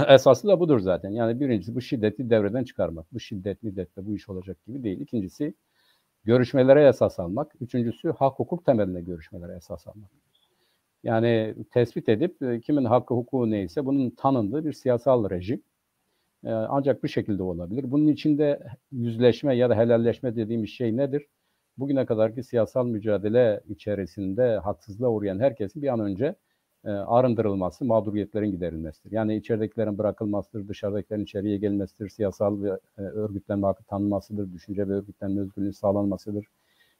Esası da budur zaten. Yani birincisi bu şiddeti devreden çıkarmak. Bu şiddetle bu iş olacak gibi değil. İkincisi görüşmelere esas almak. Üçüncüsü hak hukuk temeline görüşmelere esas almak. Yani tespit edip kimin hakkı hukuku neyse bunun tanındığı bir siyasal rejim. Ancak bir şekilde olabilir. Bunun içinde yüzleşme ya da helalleşme dediğimiz şey nedir? Bugüne kadarki siyasal mücadele içerisinde haksızlığa uğrayan herkesin bir an önce arındırılması, mağduriyetlerin giderilmesidir. Yani içeridekilerin bırakılmasıdır, dışarıdakilerin içeriye gelmesidir, siyasal ve örgütlenme hakkı tanınmasıdır, düşünce ve örgütlenme özgürlüğü sağlanmasıdır,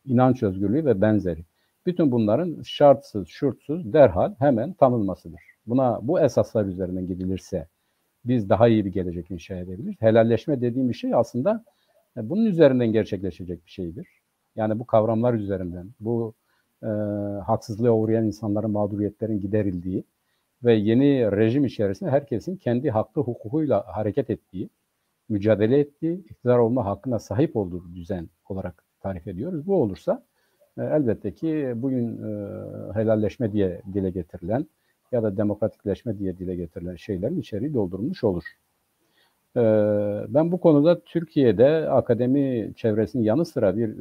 inanç özgürlüğü ve benzeri. Bütün bunların şartsız, şurtsuz, derhal hemen tanınmasıdır. Bu esaslar üzerinden gidilirse biz daha iyi bir gelecek inşa edebiliriz. Helalleşme dediğim bir şey aslında bunun üzerinden gerçekleşecek bir şeydir. Yani bu kavramlar üzerinden, bu haksızlığa uğrayan insanların mağduriyetlerin giderildiği ve yeni rejim içerisinde herkesin kendi hakkı hukukuyla hareket ettiği, mücadele ettiği, iktidar olma hakkına sahip olduğu düzen olarak tarif ediyoruz. Bu olursa elbette ki bugün helalleşme diye dile getirilen ya da demokratikleşme diye dile getirilen şeylerin içeriği doldurulmuş olur. Ben bu konuda Türkiye'de akademi çevresinin yanı sıra bir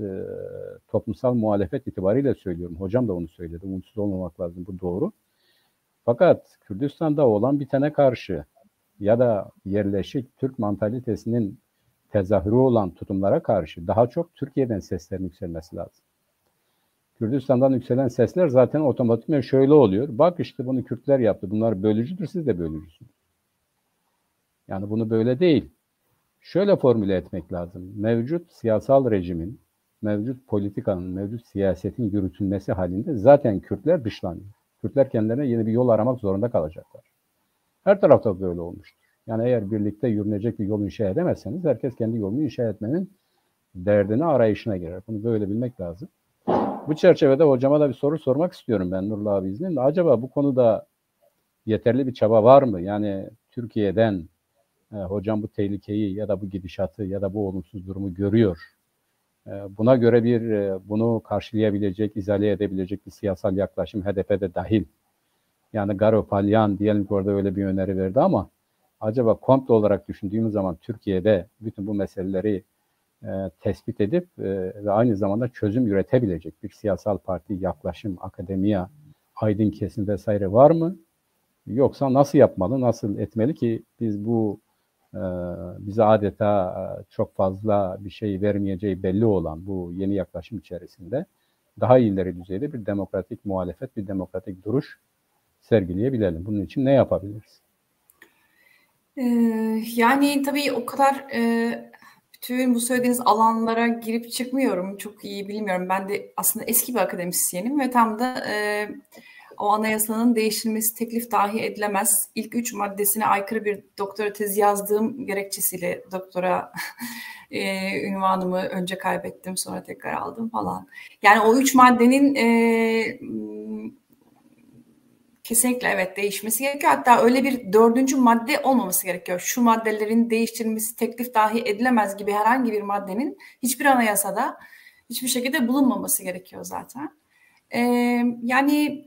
toplumsal muhalefet itibariyle söylüyorum. Hocam da onu söyledi. Umutsuz olmamak lazım. Bu doğru. Fakat Kürdistan'da olan bitene karşı ya da yerleşik Türk mantalitesinin tezahürü olan tutumlara karşı daha çok Türkiye'den seslerin yükselmesi lazım. Kürdistan'dan yükselen sesler zaten otomatikman şöyle oluyor. Bak işte bunu Kürtler yaptı. Bunlar bölücüdür, siz de bölücüsünüz. Yani bunu böyle değil. Şöyle formüle etmek lazım. Mevcut siyasal rejimin, mevcut politikanın, mevcut siyasetin yürütülmesi halinde zaten Kürtler dışlanıyor. Kürtler kendilerine yeni bir yol aramak zorunda kalacaklar. Her tarafta böyle olmuştur. Yani eğer birlikte yürünecek bir yol inşa edemezseniz herkes kendi yolunu inşa etmenin derdine, arayışına girer. Bunu böyle bilmek lazım. Bu çerçevede hocama da bir soru sormak istiyorum ben Nurullah abi izninle. Acaba bu konuda yeterli bir çaba var mı? Yani Türkiye'den hocam bu tehlikeyi ya da bu gidişatı ya da bu olumsuz durumu görüyor. Buna göre bunu karşılayabilecek, izale edebilecek bir siyasal yaklaşım HDP'de de dahil. Yani Garo Palyan diyelim ki orada öyle bir öneri verdi ama acaba komple olarak düşündüğümüz zaman Türkiye'de bütün bu meseleleri tespit edip ve aynı zamanda çözüm üretebilecek bir siyasal parti, yaklaşım, akademiya, aydın kesim vesaire var mı? Yoksa nasıl yapmalı, nasıl etmeli ki biz bu bize adeta çok fazla bir şey vermeyeceği belli olan bu yeni yaklaşım içerisinde daha ileri düzeyde bir demokratik muhalefet, bir demokratik duruş sergileyebilelim. Bunun için ne yapabiliriz? Yani tabii o kadar bütün bu söylediğiniz alanlara girip çıkmıyorum. Çok iyi bilmiyorum. Ben de aslında eski bir akademisyenim ve tam da o anayasanın değiştirilmesi teklif dahi edilemez. İlk 3 maddesine aykırı bir doktora tezi yazdığım gerekçesiyle doktora ünvanımı önce kaybettim, sonra tekrar aldım falan. Yani o 3 maddenin kesinlikle evet değişmesi gerekiyor. Hatta öyle bir 4. madde olmaması gerekiyor. Şu maddelerin değiştirilmesi teklif dahi edilemez gibi herhangi bir maddenin hiçbir anayasada hiçbir şekilde bulunmaması gerekiyor zaten. Yani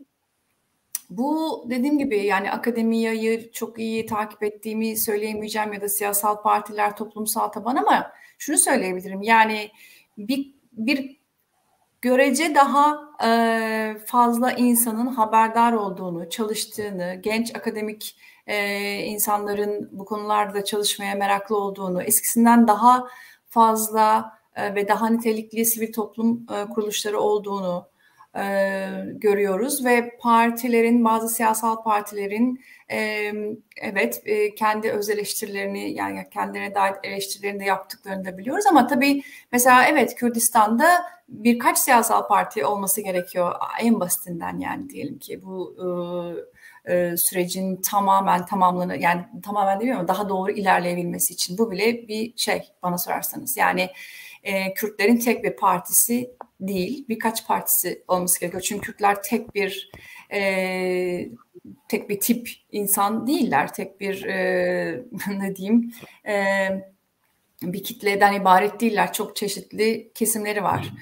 bu dediğim gibi yani akademiyayı çok iyi takip ettiğimi söyleyemeyeceğim ya da siyasal partiler, toplumsal taban ama şunu söyleyebilirim. Yani bir görece daha fazla insanın haberdar olduğunu, çalıştığını, genç akademik insanların bu konularda çalışmaya meraklı olduğunu, eskisinden daha fazla ve daha nitelikli sivil toplum kuruluşları olduğunu görüyoruz ve partilerin, bazı siyasal partilerin evet kendi öz eleştirilerini yani kendilerine dair eleştirilerini de yaptıklarını da biliyoruz ama tabii mesela evet Kürdistan'da birkaç siyasal parti olması gerekiyor en basitinden yani diyelim ki bu sürecin tamamen yani tamamen demiyorum ama daha doğru ilerleyebilmesi için bu bile bir şey bana sorarsanız yani Kürtlerin tek bir partisi değil. Birkaç partisi olması gerekiyor. Çünkü Kürtler tek bir tip insan değiller. Tek bir ne diyeyim bir kitleden ibaret değiller. Çok çeşitli kesimleri var.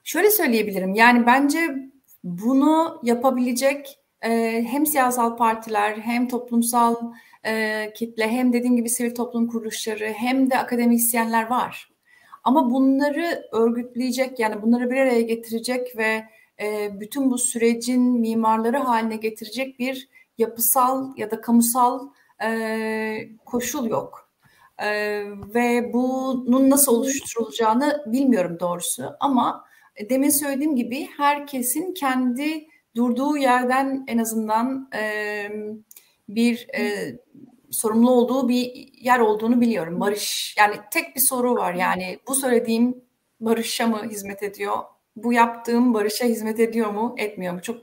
Şöyle söyleyebilirim. Yani bence bunu yapabilecek hem siyasal partiler hem toplumsal kitle hem dediğim gibi sivil toplum kuruluşları hem de akademisyenler var. Ama bunları örgütleyecek, yani bunları bir araya getirecek ve bütün bu sürecin mimarları haline getirecek bir yapısal ya da kamusal koşul yok. Ve bunun nasıl oluşturulacağını bilmiyorum doğrusu. Ama demin söylediğim gibi herkesin kendi durduğu yerden en azından bir sorumlu olduğu bir yer olduğunu biliyorum. Barış, yani tek bir soru var, yani bu söylediğim barışa mı hizmet ediyor? Bu yaptığım barışa hizmet ediyor mu, etmiyor mu? Çok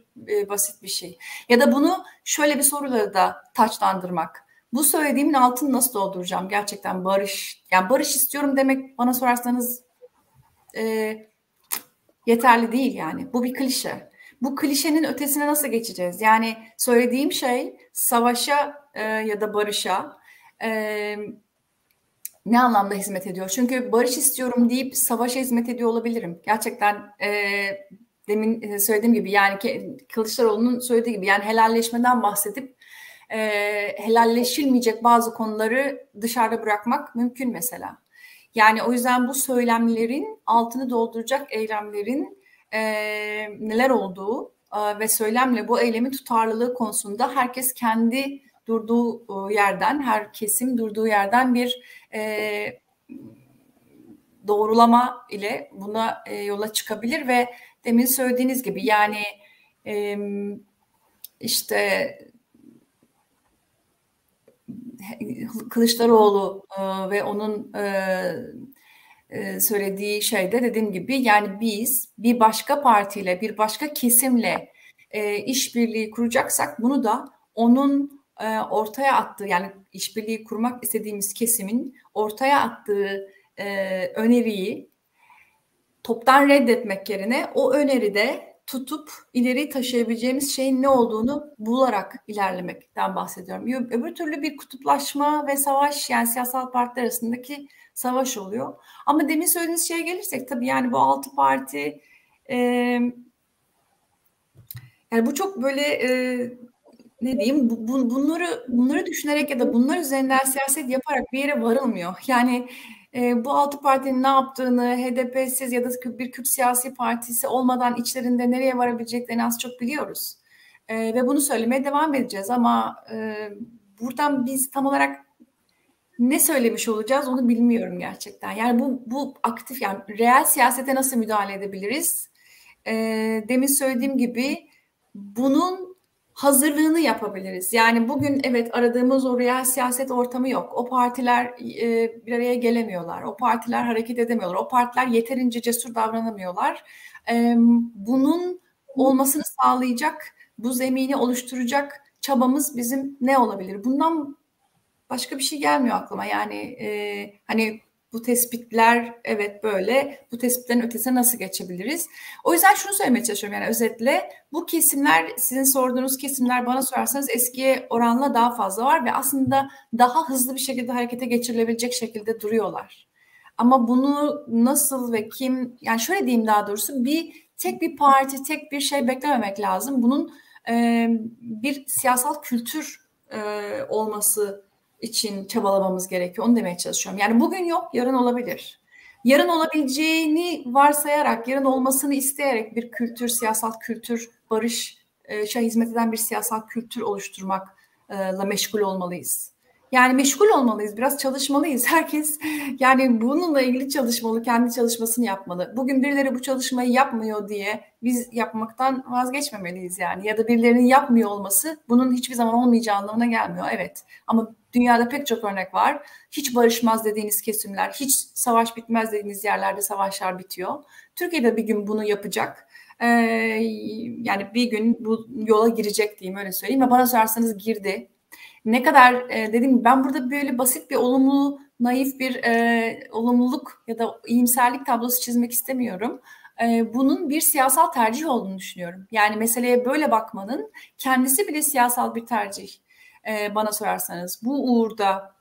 basit bir şey. Ya da bunu şöyle bir soruyla da taçlandırmak. Bu söylediğimin altını nasıl dolduracağım? Gerçekten barış, yani barış istiyorum demek bana sorarsanız yeterli değil yani. Bu bir klişe. Bu klişenin ötesine nasıl geçeceğiz? Yani söylediğim şey savaşa ya da barışa ne anlamda hizmet ediyor? Çünkü barış istiyorum deyip savaşa hizmet ediyor olabilirim. Gerçekten demin söylediğim gibi, yani Kılıçdaroğlu'nun söylediği gibi, yani helalleşmeden bahsedip helalleşilmeyecek bazı konuları dışarıda bırakmak mümkün mesela. Yani o yüzden bu söylemlerin altını dolduracak eylemlerin neler olduğu ve söylemle bu eylemin tutarlılığı konusunda herkes kendi durduğu yerden, her kesim durduğu yerden bir doğrulama ile buna yola çıkabilir ve demin söylediğiniz gibi, yani işte Kılıçdaroğlu ve onun söylediği şeyde dediğim gibi, yani biz bir başka partiyle, bir başka kesimle işbirliği kuracaksak bunu da onun ortaya attığı, yani işbirliği kurmak istediğimiz kesimin ortaya attığı öneriyi toptan reddetmek yerine o öneride tutup ileri taşıyabileceğimiz şeyin ne olduğunu bularak ilerlemekten bahsediyorum. Öbür türlü bir kutuplaşma ve savaş, yani siyasal partiler arasındaki savaş oluyor. Ama demin söylediğiniz şeye gelirsek tabii, yani bu 6 parti yani bu çok böyle ne diyeyim, bunları düşünerek ya da bunlar üzerinden siyaset yaparak bir yere varılmıyor. Yani bu 6 partinin ne yaptığını, HDP'siz ya da bir Kürt siyasi partisi olmadan içlerinde nereye varabileceklerini az çok biliyoruz. Ve bunu söylemeye devam edeceğiz ama buradan biz tam olarak ne söylemiş olacağız onu bilmiyorum gerçekten. Yani bu aktif, yani reel siyasete nasıl müdahale edebiliriz? Demin söylediğim gibi bunun hazırlığını yapabiliriz. Yani bugün evet, aradığımız o reel siyaset ortamı yok. O partiler bir araya gelemiyorlar. O partiler hareket edemiyorlar. O partiler yeterince cesur davranamıyorlar. Bunun olmasını sağlayacak, bu zemini oluşturacak çabamız bizim ne olabilir? Bundan başka bir şey gelmiyor aklıma. Yani hani bu tespitler evet böyle, bu tespitlerin ötesine nasıl geçebiliriz? O yüzden şunu söylemeye çalışıyorum, yani özetle bu kesimler, sizin sorduğunuz kesimler, bana sorarsanız eskiye oranla daha fazla var ve aslında daha hızlı bir şekilde harekete geçirilebilecek şekilde duruyorlar. Ama bunu nasıl ve kim, yani şöyle diyeyim, daha doğrusu tek bir parti, tek bir şey beklememek lazım. Bunun bir siyasal kültür olması için çabalamamız gerekiyor. Onu demeye çalışıyorum. Yani bugün yok, yarın olabilir. Yarın olabileceğini varsayarak, yarın olmasını isteyerek bir kültür, siyasal kültür, barışa hizmet eden bir siyasal kültür oluşturmakla meşgul olmalıyız. Yani meşgul olmalıyız, biraz çalışmalıyız. Herkes yani bununla ilgili çalışmalı, kendi çalışmasını yapmalı. Bugün birileri bu çalışmayı yapmıyor diye biz yapmaktan vazgeçmemeliyiz yani. Ya da birilerinin yapmıyor olması bunun hiçbir zaman olmayacağı anlamına gelmiyor. Evet, ama dünyada pek çok örnek var. Hiç barışmaz dediğiniz kesimler, hiç savaş bitmez dediğiniz yerlerde savaşlar bitiyor. Türkiye'de bir gün bunu yapacak. Yani bir gün bu yola girecek diyeyim, öyle söyleyeyim. Ve bana sorarsanız girdi. Ne kadar dediğim gibi, ben burada böyle basit bir olumlu naif bir olumluluk ya da iyimserlik tablosu çizmek istemiyorum. Bunun bir siyasal tercih olduğunu düşünüyorum. Yani meseleye böyle bakmanın kendisi bile siyasal bir tercih. Bana sorarsanız bu uğurda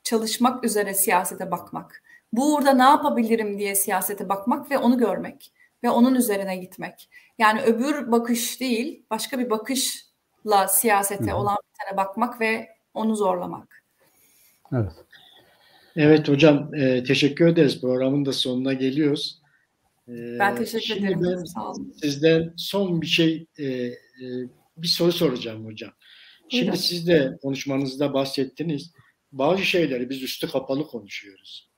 çalışmak üzere siyasete bakmak, bu uğurda ne yapabilirim diye siyasete bakmak ve onu görmek ve onun üzerine gitmek. Yani öbür bakış değil, başka bir bakışla siyasete olan bir tane bakmak ve onu zorlamak. Evet. Evet hocam, teşekkür ederiz. Programın da sonuna geliyoruz. Ben teşekkür ederim. Ben Sağ olun. sizden son bir soru soracağım hocam. Şimdi Buyurun. siz de konuşmanızda bahsettiniz. Bazı şeyleri biz üstü kapalı konuşuyoruz.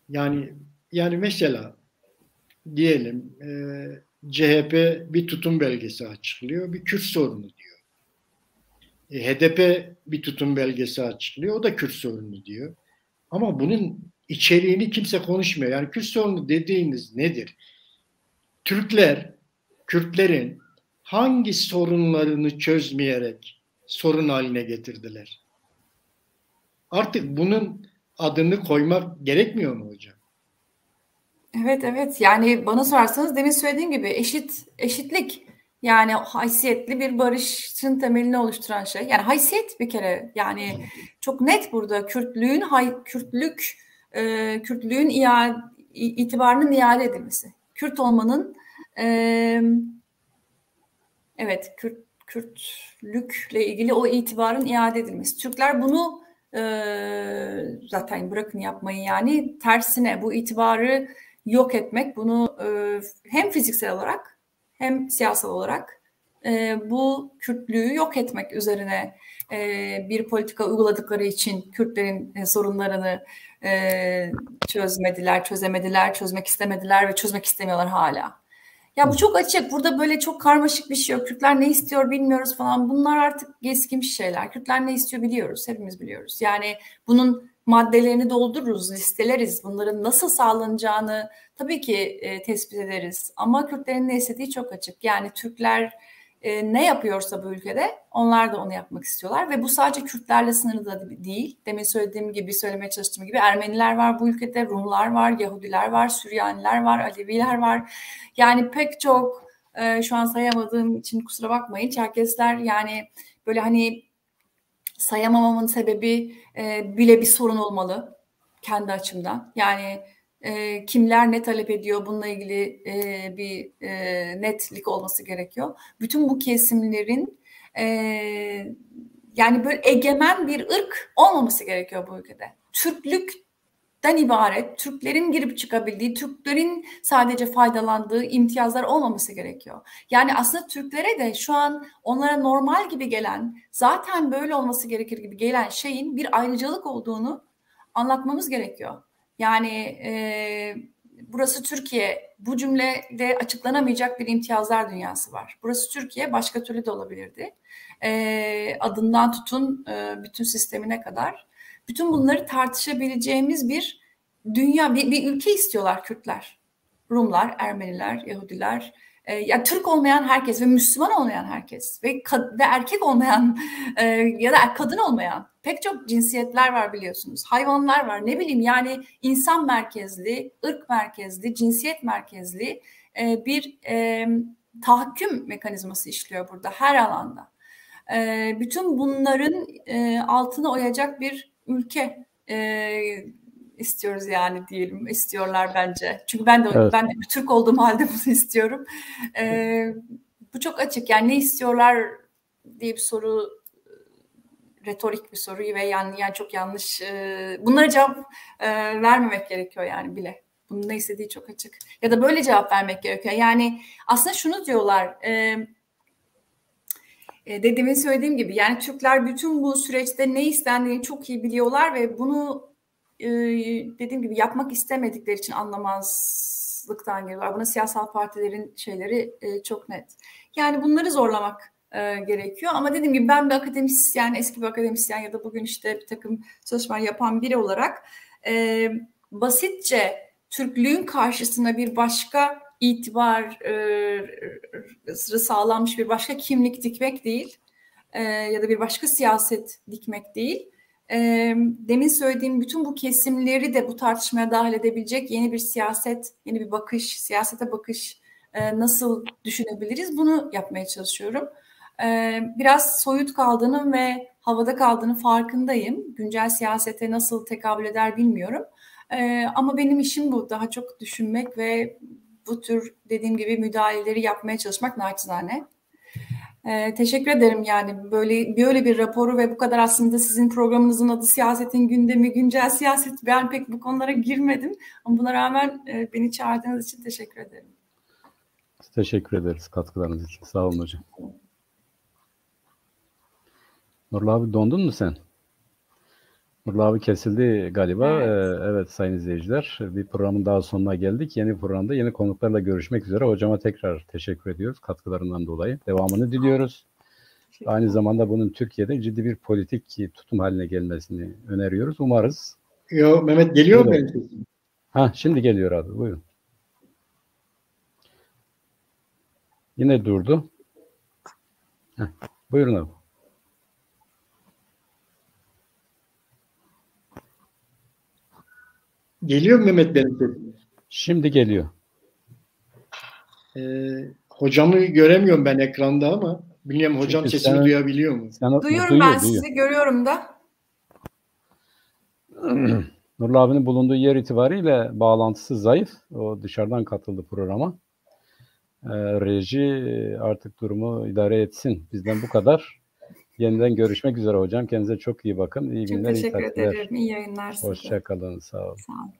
Yani mesela diyelim CHP bir tutum belgesi açıklıyor, bir Kürt sorunu diyor. HDP bir tutum belgesi açıklıyor, o da Kürt sorunu diyor. Ama bunun içeriğini kimse konuşmuyor. Yani Kürt sorunu dediğiniz nedir? Kürtlerin hangi sorunlarını çözmeyerek sorun haline getirdiler? Artık bunun adını koymak gerekmiyor mu hocam? Evet. Yani bana sorarsanız demin söylediğim gibi eşitlik. Yani haysiyetli bir barışın temelini oluşturan şey. Yani haysiyet bir kere. Yani çok net burada Kürtlüğün itibarının iade edilmesi. Kürt olmanın evet Kürtlükle ilgili o itibarın iade edilmesi. Türkler bunu zaten bırakın yapmayı, yani tersine bu itibarı yok etmek, bunu hem fiziksel olarak hem siyasal olarak bu Kürtlüğü yok etmek üzerine bir politika uyguladıkları için Kürtlerin sorunlarını çözemediler, çözmek istemediler ve çözmek istemiyorlar hala. Ya bu çok açık. Burada böyle çok karmaşık bir şey yok. Kürtler ne istiyor bilmiyoruz falan. Bunlar artık eskimiş şeyler. Kürtler ne istiyor biliyoruz. Hepimiz biliyoruz. Yani bunun maddelerini doldururuz, listeleriz. Bunların nasıl sağlanacağını tabii ki tespit ederiz. Ama Kürtlerin ne istediği çok açık. Yani Türkler ne yapıyorsa bu ülkede onlar da onu yapmak istiyorlar. Ve bu sadece Kürtlerle sınırlı da değil. Demin söylemeye çalıştığım gibi Ermeniler var bu ülkede, Rumlar var, Yahudiler var, Süryaniler var, Aleviler var. Yani pek çok şu an sayamadığım için kusura bakmayın. Çerkesler, yani böyle hani sayamamamın sebebi bile bir sorun olmalı kendi açımdan. Yani kimler ne talep ediyor, bununla ilgili bir netlik olması gerekiyor. Bütün bu kesimlerin yani böyle egemen bir ırk olmaması gerekiyor bu ülkede. Türklükten ibaret, Türklerin girip çıkabildiği, Türklerin sadece faydalandığı imtiyazlar olmaması gerekiyor. Yani aslında Türklere de şu an onlara normal gibi gelen, zaten böyle olması gerekir gibi gelen şeyin bir ayrıcalık olduğunu anlatmamız gerekiyor. Yani burası Türkiye, bu cümleyle açıklanamayacak bir imtiyazlar dünyası var. Burası Türkiye, başka türlü de olabilirdi. Adından tutun bütün sistemine kadar. Bütün bunları tartışabileceğimiz bir dünya, bir ülke istiyorlar Kürtler. Rumlar, Ermeniler, Yahudiler, ya Türk olmayan herkes ve Müslüman olmayan herkes ve erkek olmayan ya da kadın olmayan pek çok cinsiyetler var biliyorsunuz. Hayvanlar var, ne bileyim, yani insan merkezli, ırk merkezli, cinsiyet merkezli bir tahakküm mekanizması işliyor burada her alanda. Bütün bunların altına oyacak bir ülke istiyoruz yani, diyelim, istiyorlar bence. Çünkü ben de bir Türk olduğum halde bunu istiyorum. Bu çok açık. Yani ne istiyorlar diye bir soru, retorik bir soru ve yani çok yanlış. Bunlara cevap vermemek gerekiyor yani bile. Bunun ne istediği çok açık. Ya da böyle cevap vermek gerekiyor. Yani aslında şunu diyorlar. Dediğimi söylediğim gibi, yani Türkler bütün bu süreçte ne istendiğini çok iyi biliyorlar ve bunu dediğim gibi yapmak istemedikleri için anlamazlıktan geliyorlar. Buna siyasal partilerin şeyleri çok net. Yani bunları zorlamak gerekiyor. Ama dediğim gibi ben bir akademisyen, eski bir akademisyen ya da bugün işte bir takım çalışmalar yapan biri olarak basitçe Türklüğün karşısına bir başka itibar sağlanmış bir başka kimlik dikmek değil ya da bir başka siyaset dikmek değil. Demin söylediğim bütün bu kesimleri de bu tartışmaya dahil edebilecek yeni bir siyaset, yeni bir bakış, siyasete bakış nasıl düşünebiliriz? Bunu yapmaya çalışıyorum. Biraz soyut kaldığının ve havada kaldığının farkındayım. Güncel siyasete nasıl tekabül eder bilmiyorum. Ama benim işim bu. Daha çok düşünmek ve bu tür dediğim gibi müdahaleleri yapmaya çalışmak naçizane. Teşekkür ederim yani böyle bir raporu ve bu kadar aslında sizin programınızın adı Siyasetin Gündemi, Güncel Siyaset. Ben pek bu konulara girmedim ama buna rağmen beni çağırdığınız için teşekkür ederim. Teşekkür ederiz katkılarınız için. Sağ olun hocam. Nurullah abi dondun mu sen? Nurullah abi kesildi galiba. Evet sayın izleyiciler, bir programın daha sonuna geldik. Yeni programda yeni konuklarla görüşmek üzere. Hocama tekrar teşekkür ediyoruz katkılarından dolayı. Devamını diliyoruz. Aynı zamanda bunun Türkiye'de ciddi bir politik tutum haline gelmesini öneriyoruz. Umarız. Yo, Mehmet geliyor mu benim sesim? Şimdi geliyor abi. Buyurun. Yine durdu. Buyurun abi. Geliyor mu Mehmet benim sesim? Şimdi geliyor. Hocamı göremiyorum ben ekranda ama bilmiyorum hocam sesimi duyabiliyor mu? Duyuyorum ben sizi, görüyorum da. Nurullah abinin bulunduğu yer itibariyle bağlantısı zayıf. O dışarıdan katıldı programa. Reji artık durumu idare etsin. Bizden bu kadar. Yeniden görüşmek üzere hocam. Kendinize çok iyi bakın. İyi günler, iyi tatiller. Teşekkür ederim. İyi yayınlar size. Hoşça kalın. Sağ olun. Sağ olun.